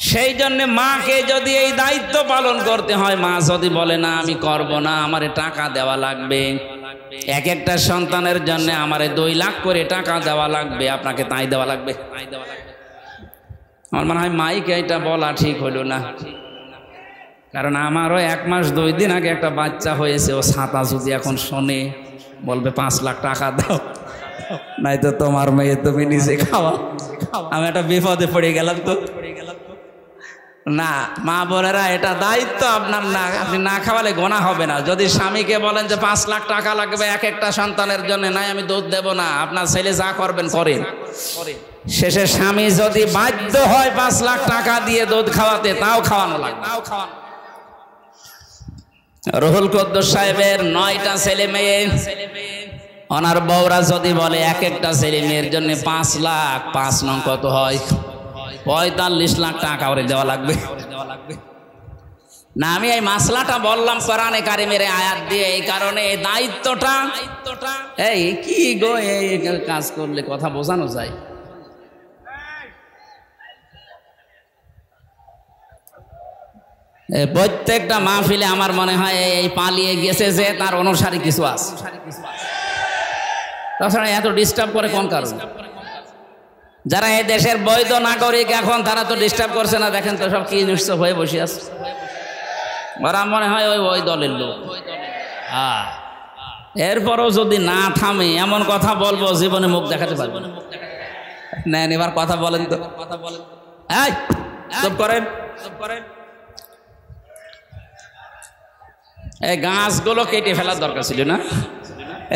সেই জন্য মাকে যদি এই দায়িত্ব পালন করতে হয়, মা যদি বলে না আমি করব না, আমারে টাকা দেওয়া লাগবে, এক একটা সন্তানের জন্য আমারে 2 লাখ করে টাকা দেওয়া লাগবে, আপনাকে তাই দেওয়া লাগবে। আমার মনে হয় মাইকে এটা বলা ঠিক হলো না, কারণ আমারও 1 মাস 2 দিন আগে একটা বাচ্চা হয়েছে, ও ছাতা যদি এখন শোনে বলবে 5 লাখ টাকা দাও, নাই তো তোমার মেয়ে তুমি নিজে খাওয়া। আমি একটা বিপদে পড়ে গেলাম তো। না মা বোনেরা, এটা দায়িত্ব আপনার না, আপনি না খাওয়ালে গোনা হবে না। যদি স্বামীকে বলেন যে 5 লাখ টাকা লাগবে এক একটা সন্তানের জন্য, নাই আমি দুধ দেব না, আপনার ছেলে যা করবেন করেন, শেষে স্বামী যদি বাধ্য হয় 5 লাখ টাকা দিয়ে দুধ খাওয়াতে, তাও খাওয়ানো লাগবে। রুহুল কুদ্দুস সাহেবের 9টা ছেলে মেয়ে, ওনার বউরা যদি বলে এক একটা ছেলে মেয়ের জন্য 5 লাখ, 5 নং কত হয়? 45 লাখ টাকা ওরে দেওয়া লাগবে। না আমি এই মাসলাটা বললাম কোরআনে কারিমের আয়াত দিয়ে, এই কারণে এই দায়িত্বটা, এই কি গো, এই কাজ করলে কথা বোঝানো যায়। প্রত্যেকটা মাহফিলে আমার মনে হয় এই পালিয়ে গেছে যে তার অনুসারী কিছু আছে, তাছাড়া এত ডিস্টার্ব করে কোন কারণ? যারা এই দেশের বৈধ নাগরিক এখন, তারা তো ডিস্টার্ব করছে না, দেখেন তো সব কি নিশ্চয় হয়ে বসে আছে। ওরা মনে হয় ওই দলের লোক। এরপরও যদি না থামে, এমন কথা বলবো জীবনে মুখ দেখাতে পারবো না। নেন এবার কথা বলেন তো, কথা বলেন, এই চুপ করেন, চুপ করেন। এই গাছগুলো কেটে ফেলার দরকার ছিল না,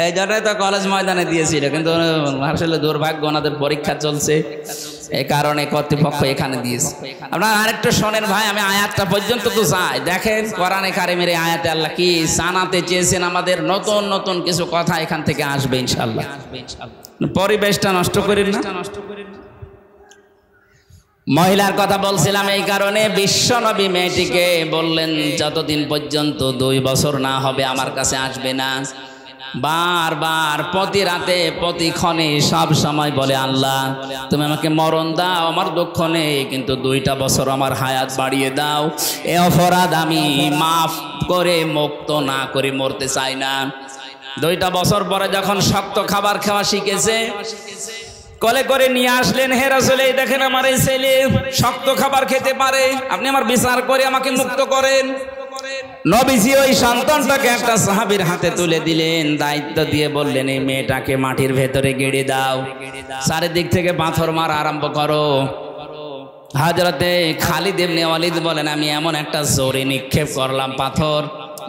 এই জন্যই তো কলেজ ময়দানে দিয়েছিল, কিন্তু আসলে দুর্ভাগ্য ওনাদের পরীক্ষা চলছে, এই কারণে কর্তৃপক্ষ এখানে দিয়েছে। আপনারা আরেকটু শোনেন ভাই, আমি আয়াতটা পর্যন্ত তো যাই। দেখেন কোরআনে কারিমের আয়াতে আল্লাহ কি জানাতে চেয়েছেন আমাদের, নতুন নতুন কিছু কথা এখান থেকে আসবে ইনশাআল্লাহ। পরিবেশটা নষ্ট করেন না। মহিলার কথা বলছিলাম এই কারণে, বিশ্বনবী মেয়েটিকে বললেন যতদিন পর্যন্ত 2 বছর না হবে আমার কাছে আসবে না। বারবার প্রতি রাতে প্রতি ক্ষণে সব সময় বলে, আল্লাহ তুমি আমাকে মরণ দাও, আমার দুঃখ নেই, কিন্তু 2টা বছর আমার হায়াত বাড়িয়ে দাও। এ অপরাধ আমি মাফ করে মুক্ত না করে মরতে চাই না। 2টা বছর পরে যখন শক্ত খাবার খাওয়া শিখেছে, কলে করে নিয়ে আসলেন, হে রাসূল এই দেখেন আমার এই ছেলে শক্ত খাবার খেতে পারে, আপনি আমার বিচার করে আমাকে মুক্ত করেন। নবীজি ওই সন্তানটাকে একটা সাহাবীর হাতে তুলে দিলেন, দায়িত্ব দিয়ে বললেন এই মেয়েটাকে মাটির ভেতরে গেড়ে দাও, চারিদিক থেকে পাথর মারা আরম্ভ করো। হযরতে খালিদ ইবনে ওয়ালিদ বলেন, আমি এমন একটা জোরে নিক্ষেপ করলাম পাথর,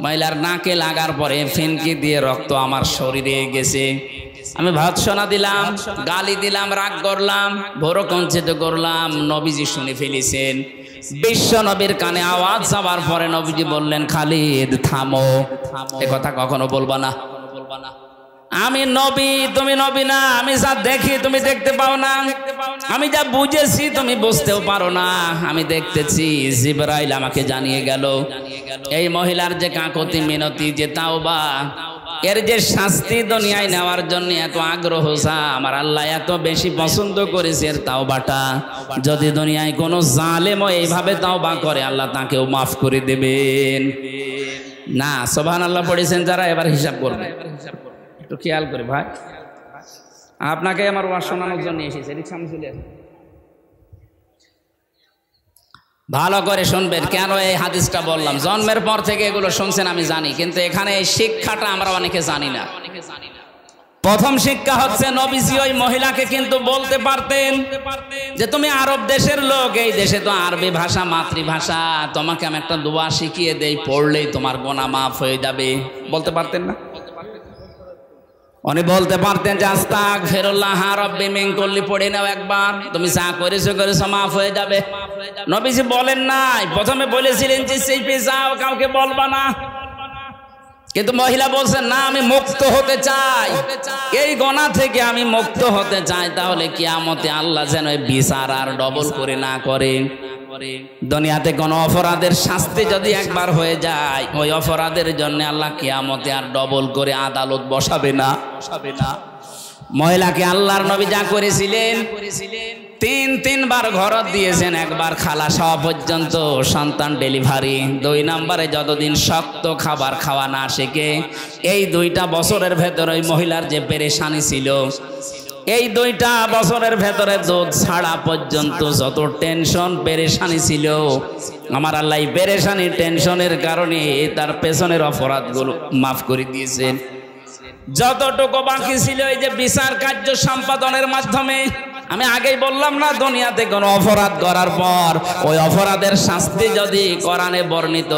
মহিলার নাকে লাগার পরে ফিনকি দিয়ে রক্ত আমার শরীরে গেছে। আমি ভৎসনা দিলাম, গালি দিলাম, রাগ করলাম, ভোরকঞ্চিত করলাম, নবীজি শুনে ফেলেছেন। বিশ্ব নবীর কানে আওয়াজ যাওয়ার পরে নবীজি বললেন, খালিদ থামো, এ কথা কখনো বলবা না। আমি নবী, তুমি নবী না, আমি যা দেখি তুমি দেখতে পাও না, আমি যা বুঝেছি তুমি বুঝতেও পারো না। আমি দেখতেছি জিবরাইল আমাকে জানিয়ে গেল এই মহিলার যে কাকুতি মিনতি, যে তাওবা, এর যে শাস্তি দুনিয়ায় নেওয়ার জন্য এত আগ্রহ, আমার আল্লাহ এত বেশি পছন্দ করেছে এর তাওবাটা। যদি দুনিয়ায় কোনো জালেমও এইভাবে তাওবা করে, আল্লাহ তাকেও মাফ করে দেবেন না। সুবহানাল্লাহ পড়েছেন যারা, এবার হিসাব করবেন, একটু খেয়াল করে ভাই। আপনাকে আমার ওয়াজ শোনানোর জন্য এসেছে, এদিক সামনে চলে আসেন, ভালো করে শুনবেন। কেন এই হাদিসটা বললাম? জন্মের পর থেকে এগুলো শুনছেন আমি জানি, কিন্তু এখানে এই শিক্ষাটা আমরা অনেকে জানি না। প্রথম শিক্ষা হচ্ছে, নবীজি ওই মহিলাকে কিন্তু বলতে পারতেন যে তুমি আরব দেশের লোক, এই দেশে তো আরবি ভাষা মাতৃভাষা, তোমাকে আমি একটা দোয়া শিখিয়ে দেই, পড়লেই তোমার গুনাহ মাফ হয়ে যাবে। বলতে পারতেন না? উনি বলতে পারতেন যে আস্তাগফিরুল্লাহ রাব্বি মিন কুল্লি, পড়ে নাও একবার, তুমি যা করেছো মাফ হয়ে যাবে। নবীজি বলেন নাই, প্রথমে বলেছিলেন যে চেপে যাও, কাউকে বলবা না, কিন্তু মহিলা বলছেন না, আমি মুক্ত হতে চাই, এই গুনাহ থেকে আমি মুক্ত হতে চাই। তাহলে কিয়ামতে আল্লাহ যেন বিচার আর ডবল করে না করে। দুনিয়াতে কোন অপরাধের শাস্তি যদি একবার হয়ে যায়, ওই অপরাধের জন্য আল্লাহ কিয়ামতে আর ডবল করে আদালত বসাবে না। মহিলাকে আল্লাহর নবী যা করেছিলেন, তিনবার ঘরত দিয়েছেন, একবার খালা সব পর্যন্ত সন্তান ডেলিভারি। 2 নম্বরে যতদিন শক্ত খাবার খাওয়া না শেখে, এই 2টা বছরের ভেতরে ওই মহিলার যে পেরেশানি ছিল, এই 2টা বছরের ভেতরে দুধ ছাড়া পর্যন্ত যত টেনশন পেরেশানি ছিল, আমার আল্লাহ এই পেরেশানি টেনশনের কারণে তার পেছনের অপরাধগুলো মাফ করে দিয়েছেন। যতটুকু বাকি ছিল এই যে বিচার কার্য সম্পাদনের মাধ্যমে, আমি আগেই বললাম না, দুনিয়াতে কোনো অপরাধ করার পর ওই অপরাধের শাস্তি যদি কোরআনে বর্ণিত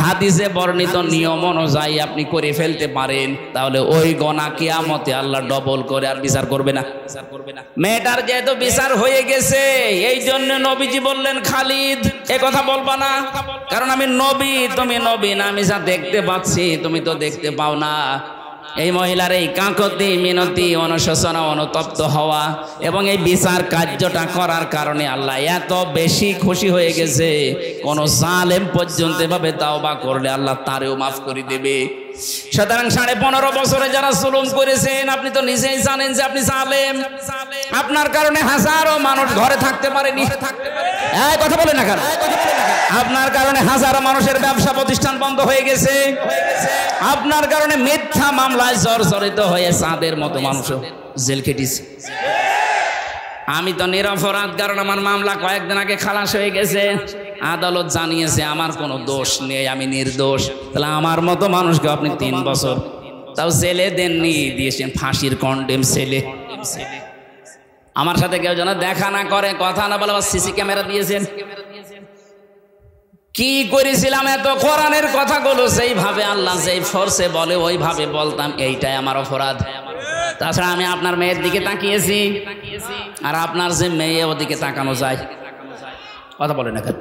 হাদিসে বর্ণিত নিয়ম অনুযায়ী আপনি করে ফেলতে পারেন, তাহলে ওই গুনাহ কিয়ামতে আল্লাহ ডবল করে আর বিচার করবে না। মেয়েটার যেহেতু বিচার হয়ে গেছে, এই জন্য নবীজি বললেন, খালিদ এ কথা বলবা না, কারণ আমি নবী, তুমি নবী না, আমি যা দেখতে পাচ্ছি তুমি তো দেখতে পাও না। এই মহিলার এই কাঁকতি মিনতি অনুশোচনা অনুতপ্ত হওয়া এবং এই বিচার কার্যটা করার কারণে আল্লাহ এত বেশি খুশি হয়ে গেছে, কোন জালেম পর্যন্ত এভাবে তাওবা করলে আল্লাহ তারেও মাফ করে দেবে। সুতরাং 15.5 বছরে যারা জুলুম করেছেন, আপনি তো নিজেই জানেন যে আপনি জালেম। আপনার কারণে হাজারো মানুষ ঘরে থাকতে পারেনি, এই কথা বলেন না কেন? আপনার কারণে হাজারো মানুষের ব্যবসা প্রতিষ্ঠান বন্ধ হয়ে গেছে, আপনার কারণে মিথ্যা মামলায় জর্জরিত হয়ে চাঁদের মতো মানুষও জেল খেটেছে। আমি তো নিরপরাধ, কারণ আমার মামলা কয়েকদিন আগে খালাস হয়ে গেছে, আদালত জানিয়েছে আমার কোনো দোষ নেই, আমি নির্দোষ। তাহলে আমার মতো মানুষকে আপনি 3 বছর তাও জেলে দেননি, দিয়েছেন ফাঁসির কন্ডেম সেলে। আমার সাথে কেউ যেন দেখা না করে, কথা না বলে, সিসি ক্যামেরা দিয়েছেন। কি করেছিলাম এত কোরআনের কথাগুলো সেইভাবে আল্লাহ যেই ফোর্সে বলে ওইভাবে বলতাম, এইটাই আমার অপরাধ। তাছাড়া আমি আপনার মেয়ের দিকে তাকিয়েছি, আর আপনার যে মেয়ে ওদিকে তাকানো যায়, কথা বলে না কেন?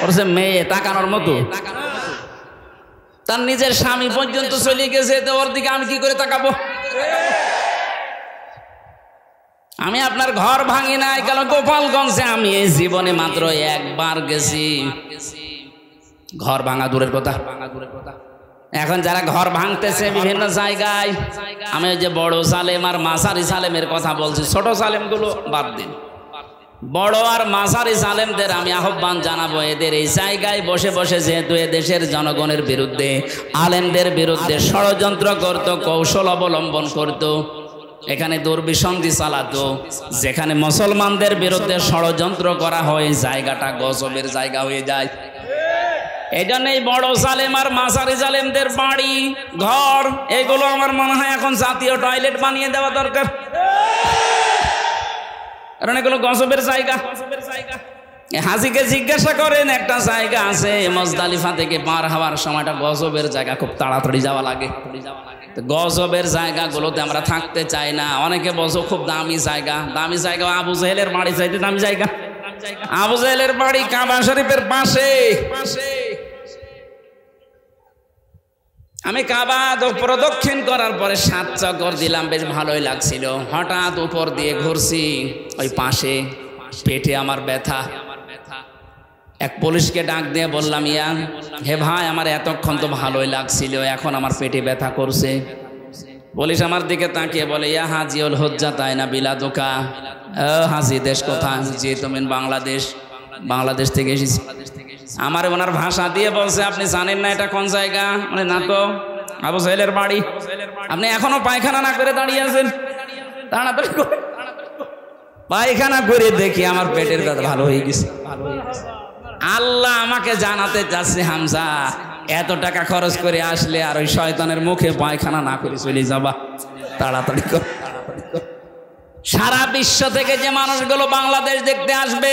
ওর যে মেয়ে তাকানোর মতো, তার নিজের স্বামী পর্যন্ত চলে গেছে, তো ওর দিকে আমি কি করে তাকাবো? আমি আপনার ঘর ভাঙি নাই, গেল গোপালগঞ্জে আমি এই জীবনে মাত্র একবার গেছি। ঘর ভাঙা দূরের কথা, এখন যারা ঘর ভাঙতেছে বিভিন্ন জায়গায়, আমি ওই যে বড় সালেম আর মাঝারি সালেমের কথা বলছি, ছোট সালেমগুলো বাদ দিন, বড় আর মাঝারি সালেমদের আমি আহ্বান জানাবো, এদের এই জায়গায় বসে বসে যেহেতু এদেশের জনগণের বিরুদ্ধে, আলেমদের বিরুদ্ধে ষড়যন্ত্র করত, কৌশল অবলম্বন করত, এখানে দুর্বিসন্ধি চালাতো, যেখানে মুসলমানদের বিরুদ্ধে ষড়যন্ত্র করা হয়, জায়গাটা গজবের জায়গা হয়ে যায়। এই জন্য এই বড় জালেম আর মাঝারি জালেমদের বাড়ি ঘর এগুলো আমার মনে হয় এখন জাতীয় টয়লেট বানিয়ে দেওয়া দরকার, কারণ এগুলো গজবের জায়গা। হাজিকে জিজ্ঞাসা করেন, একটা জায়গা আছে মুজদালিফা থেকে পার হওয়ার সময়টা গজবের জায়গা, খুব তাড়াতাড়ি যাওয়া লাগে। গজবের জায়গাগুলোতে আমরা থাকতে চাই না। অনেকে বলছো খুব দামি জায়গা, দামি জায়গা আবু জাহেলের বাড়ি চাইতে দামি জায়গা। আবু জাহেলের বাড়ি কাবা শরীফের পাশে। আমি কাবা প্রদক্ষিণ করার পরে 7 চক্কর দিলাম, বেশ ভালোই লাগছিল। হঠাৎ উপর দিয়ে ঘুরছি, ওই পাশে পেটে আমার ব্যথা। এক পুলিশকে ডাক দিয়ে বললাম, ইয়া হে ভাই, আমার এতক্ষণ তো ভালোই লাগছিল, এখন আমার পেটে ব্যথা করছে। পুলিশ আমার দিকে তাকিয়ে বলে, ইয়া হাজিউল হজ্জা তাই না বিলাদুকা, হাজি দেশ কোথায়? জি তুমি বাংলাদেশ। বাংলাদেশ থেকে এসেছি। আমার ওনার ভাষা দিয়ে বলছে, আপনি জানেন না এটা কোন জায়গা? মানে না তো, আবু জাহেলের বাড়ি। আপনি এখনো পায়খানা না করে দাঁড়িয়ে আছেন? তাড়াতাড়ি করে পায়খানা করে দেখি আমার পেটের ব্যথা ভালো হয়ে গেছে। আল্লাহ আমাকে জানাতে চাচ্ছে, হামজা এত টাকা খরচ করে আসলে আর ওই শয়তানের মুখে পায়খানা না করে চলে যাবা, তাড়াতাড়ি কর। সারা বিশ্ব থেকে যে মানুষগুলো বাংলাদেশ দেখতে আসবে,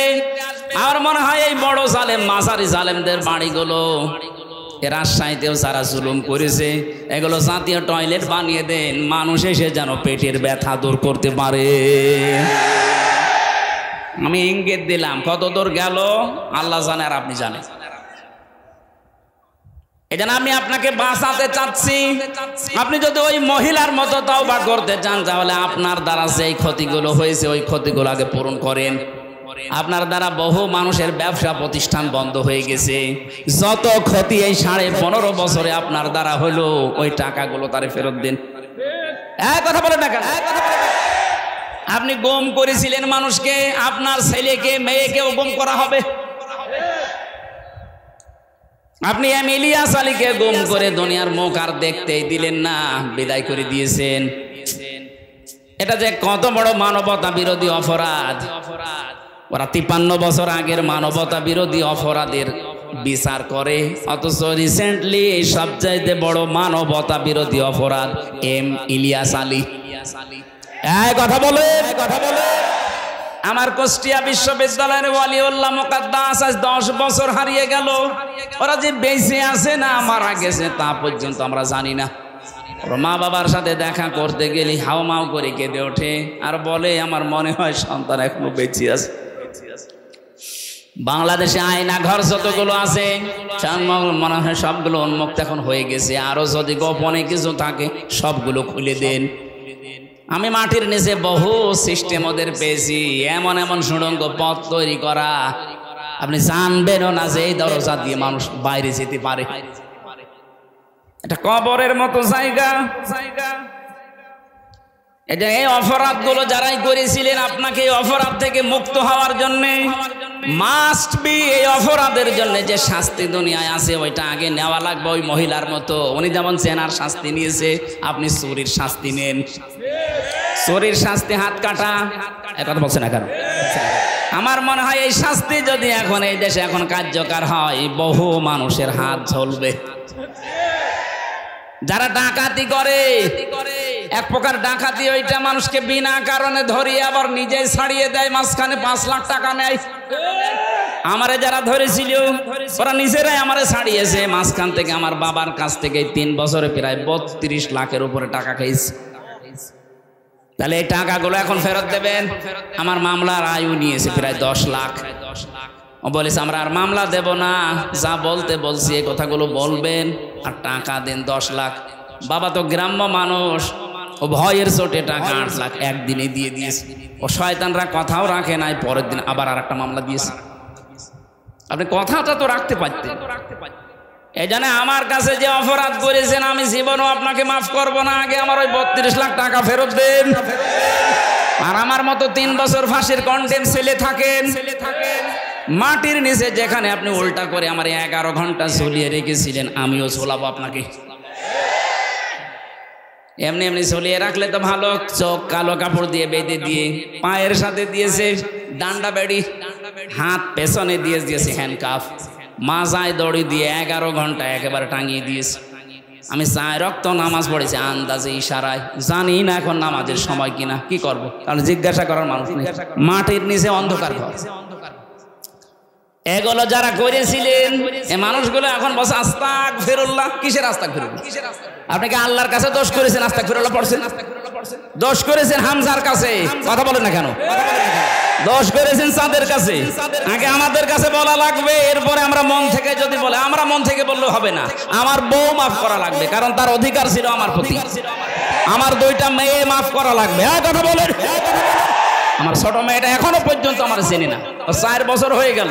আমার মনে হয় এই বড় জালেম মাঝারি জালেমদের বাড়িগুলো, এর রাজশাহীতেও যারা জুলুম করেছে, এগুলো জাতীয় টয়লেট বানিয়ে দেন, মানুষ এসে যেন পেটের ব্যথা দূর করতে পারে। আমি ইঙ্গিত দিলাম, কত দূর গেল আল্লাহ জানে আর আপনি জানেন। এজন্য আমি আপনাকে বাঁচাতে চাচ্ছি। আপনি যদি ওই মহিলার মতো তওবা করতে চান, তাহলে আপনার দ্বারা যেই ক্ষতিগুলো হয়েছে ওই ক্ষতিগুলো আগে পূরণ করেন। আপনার দ্বারা বহু মানুষের ব্যবসা প্রতিষ্ঠান বন্ধ হয়ে গেছে। যত ক্ষতি এই 15.5 বছরে আপনার দ্বারা হলো, ওই টাকাগুলো তারে ফেরত দিন। কথা বলেন না কেন? আপনি গুম করেছিলেন মানুষকে, আপনার ছেলেকে মেয়েকেও গুম করা হবে। আপনি ইলিয়াস আলীকে গুম করে দুনিয়ার মুখ আর দেখতেই দিলেন না, বিদায় করে দিয়েছেন। এটা যে কত বড় মানবতা বিরোধী অপরাধ। ওরা 53 বছর আগের মানবতা বিরোধী অপরাধের বিচার করে, অথচ রিসেন্টলি সবচাইতে বড় মানবতা বিরোধী অপরাধ ইলিয়াস আলী। কথা বলে আমার কুষ্টিয়া বিশ্ববিদ্যালয়ের ওয়ালিউল্লাহ মুকাদ্দাস আজ 10 বছর হারিয়ে গেল। ওরা যে বেঁচে আছে না মারা গেছে তা পর্যন্ত আমরা জানি না। ওর মা বাবার সাথে দেখা করতে গেলে হাওমাও করে কেঁদে ওঠে আর বলে আমার মনে হয় সন্তান এখনো বেঁচে আছে। বাংলাদেশে আয়না ঘর যতগুলো আছে মনে হয় সবগুলো উন্মুক্ত এখন হয়ে গেছে, আরো যদি গোপনে কিছু থাকে সবগুলো খুলে দেন। আমি মাটির নিচে বহু সিস্টেম ওদের পেয়েছি, এমন এমন সুড়ঙ্গ পথ তৈরি করা আপনি জানবেনও না যে এই দরজা দিয়ে মানুষ বাইরে যেতে পারে। এটা কবরের মতো জায়গা। এটা এই অপরাধগুলো যারাই করেছিলেন আপনাকে এই অপরাধ থেকে মুক্ত হওয়ার জন্য মাস্ট বি এই অপরাধের জন্য যে শাস্তি দুনিয়ায় আছে ওইটা আগে নেওয়া লাগবে। ওই মহিলার মতো উনি যেমন চেনার শাস্তি নিয়েছে, আপনি চুরির শাস্তি নেন। চুরির শাস্তি হাত কাটা, কথা বলছে না কেন? আমার মনে হয় এই শাস্তি যদি এখন এই দেশে এখন কার্যকর হয় বহু মানুষের হাত ঝলবে। যারা ডাকাতি করে এক প্রকার ডাকাতি, ওইটা মানুষকে বিনা কারণে ধরিয়ে আবার নিজেই ছাড়িয়ে দেয়, মাঝখানে 5 লাখ টাকা নেয়। আমারে যারা ধরেছিল ওরা নিজেরাই আমারে ছাড়িয়েছে, মাঝখান থেকে আমার বাবার কাছ থেকে 3 বছরে প্রায় 32 লাখের উপরে টাকা খেয়েছে। তাহলে এই টাকাগুলো এখন ফেরত দেবেন। আমার মামলার আয়ু নিয়েছে প্রায় 10 লাখ। ও বলেছে আমরা আর মামলা দেব না, যা বলতে বলছি এই কথাগুলো বলবেন আর টাকা দেন 10 লাখ। বাবা তো গ্রাম্য মানুষ, ও ভয়ের চোটে টাকা 8 লাখ একদিনে দিয়ে দিয়েছে। ও শয়তানরা কথাও রাখে নাই, পরের দিন আবার আর একটা মামলা দিয়েছে। আপনি কথাটা তো রাখতে পারতেন। এই জন্য আমার কাছে যে অপরাধ করেছেন আমি জীবনও আপনাকে মাফ করব না, আগে আমার ওই 32 লাখ টাকা ফেরত দেন। আর আমার মতো 3 বছর ফাঁসির কন্ডেম ছেলে থাকেন মাটির নিচে, যেখানে আপনি উল্টা করে আমার 11 ঘন্টা ঝুলিয়ে রেখেছিলেন আমিও ঝোলাবো আপনাকে। এমনি এমনি ঝুলিয়ে রাখলে তো ভালো, চোখ কালো কাপড় দিয়ে বেঁধে দিয়ে, পায়ের সাথে দিয়েছে ডান্ডা বেড়ি, হাত পেছনে দিয়েছে হ্যান্ডকাফ, মাজায় দড়ি দিয়ে 11 ঘন্টা একেবারে টাঙিয়ে দিয়েছে। আমি 4 রক্ত নামাজ পড়েছি আন্দাজে ইশারায়, জানি না এখন নামাজের সময় কিনা, কি করব? কারণ জিজ্ঞাসা করার মানুষ নেই, মাটির নিচে অন্ধকার ঘর। এগুলো যারা করেছিলেন এই মানুষগুলো এখন বসে আস্তাগফিরুল্লাহ। কিসের আস্তাগফিরুল্লাহ? আপনি কি আল্লাহর কাছে দোষ করেছেন? আস্তাগফিরুল্লাহ পড়ছেন? দোষ করেছেন হামজার কাছে, কথা বলেন না কেন? দোষ করেছেন চাঁদের কাছে। আগে আমাদের কাছে বলা লাগবে, এরপরে আমরা মন থেকে যদি বলে, আমরা মন থেকে বললে হবে না, আমার বউ মাফ করা লাগবে, কারণ তার অধিকার ছিল আমার প্রতি। আমার 2টা মেয়ে মাফ করা লাগবে। হ্যাঁ কথা বলেন। আমার ছোট মেয়েটা এখনো পর্যন্ত আমার চেনে না, 4 বছর হয়ে গেল,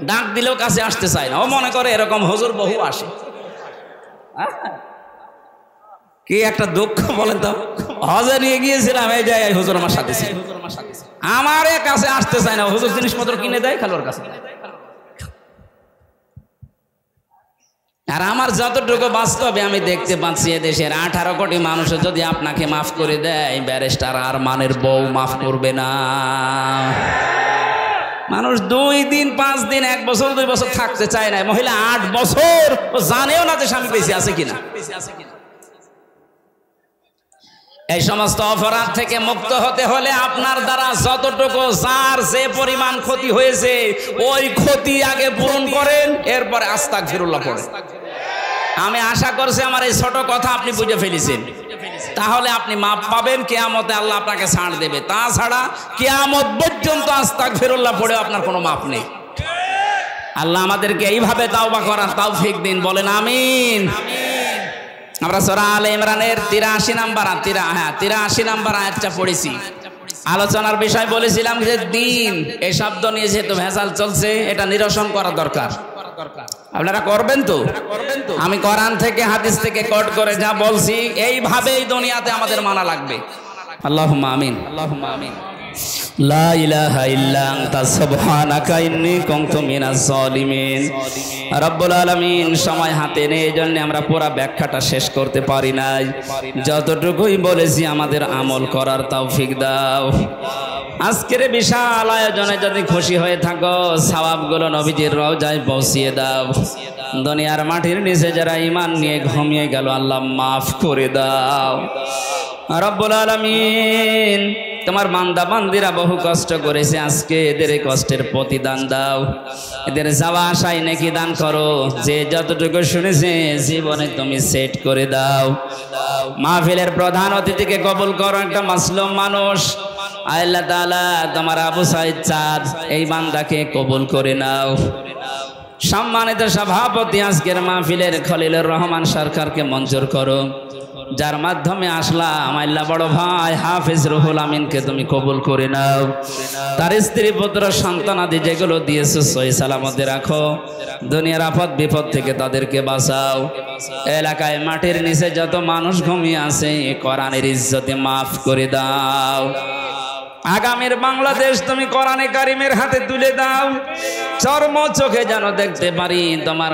ডাক দিলেও কাছে আসতে চায় না। ও মনে করে এরকম হুজুর বহু আসে। কি একটা দুঃখ বলেন তো, হজে নিয়ে গিয়েছিলাম, এই জায়গায় হুজুর আমার সাথে ছিল, আমার কাছে আসতে চায় না। হুজুর জিনিসপত্র কিনে দেয়, খালি ওর কাছে। আর আমার যতটুকু বাস্তবে আমি দেখতে পাচ্ছি এদেশের 18 কোটি মানুষ যদি আপনাকে মাফ করে দেয়, ব্যারিস্টার আর মানের বউ মাফ করবে না। মানুষ 2 দিন 5 দিন 1 বছর 2 বছর থাকতে চায় না, মহিলা 8 বছর জানেও না যে স্বামী বেঁচে আছে কিনা। এই সমস্ত অপরাধ থেকে মুক্ত হতে হলে আপনার দ্বারা যতটুকু যার যে পরিমাণ ক্ষতি হয়েছে ওই ক্ষতি আগে পূরণ করেন, এরপরে আস্তাগফিরুল্লাহ পড়েন। আমি আশা করছি আমার এই ছোট কথা আপনি বুঝে ফেলেছেন, তাহলে আপনি মাপ পাবেন, কিয়ামতে আল্লাহ আপনাকে ছাড় দেবে। তাছাড়া কিয়ামত পর্যন্ত আস্তাগফিরুল্লাহ পড়ে আপনার কোনো মাপ নেই। আল্লাহ আমাদেরকে এইভাবে তাওবা করার তৌফিক দিন, বলেন আমিন। আমরা সূরা আলে ইমরানের 83 নাম্বার আয়াতটা পড়েছি। আলোচনার বিষয় বলেছিলাম যে দিন এই শব্দ নিয়ে যেহেতু ভেজাল চলছে, এটা নিরসন করা দরকার। আপনারা করবেন তো? আমি কোরআন থেকে হাদিস থেকে কোট করে যা বলছি এইভাবেই দুনিয়াতে আমাদের মানা লাগবে। আল্লাহুম্মা আমিন, আল্লাহুম্মা আমিন। লা ইলাহা ইল্লা আনতা সুবহানাকা ইন্নী কুনতু মিনাজ জালিমিন। রব্বুল আলামিন, সময় হাতে নেই, এজন্য আমরা পুরো ব্যাখ্যাটা শেষ করতে পারি নাই। যতটুকুই বলেছি আমাদের আমল করার তৌফিক দাও। আজকের বিশাল আয়োজনে যদি খুশি হয়ে থাকো, সওয়াবগুলো নবীজির রওজায় পৌঁছিয়ে দাও। দুনিয়ার মাটির নিচে যারা ঈমান নিয়ে ঘুমিয়ে গেল, আল্লাহ মাফ করে দাও। রব্বুল আলামিন, তোমার বান্দা বান্দিরা বহু কষ্ট করেছে, আজকে এদের এই কষ্টের প্রতিদান দাও। এদের যাওয়া আসায় নেকি দান করো। যে যতটুকু শুনেছে জীবনে তুমি সেট করে দাও। মাহফিলের প্রধান অতিথিকে কবুল করো, একটা মাসলুম মানুষ। আল্লাহ তাআলা, তোমার আবু সাইদ চাঁদ এই বান্দাকে কবুল করে নাও। সম্মানিত সভাপতি আজকের মাহফিলের খলিলুর রহমান সরকারকে মঞ্জুর করো, যার মাধ্যমে আসলাম। আল্লাহ বড় ভাই হাফেজ রুহুল আমিনকে তুমি কবুল করে নাও। তার স্ত্রী পুত্র সন্তানাদি যেগুলো দিয়েছো সহি সালামতে রাখো। দুনিয়ার আপদ বিপদ থেকে তাদেরকে বাঁচাও। এলাকায় মাটির নিচে যত মানুষ ঘুমিয়ে আছে, কোরআনের ইজ্জতে মাফ করে দাও। আগামীর বাংলাদেশ তুমি কোরআনে কারিমের হাতে তুলে দাও। চর্ম চোখে যেন দেখতে পারি তোমার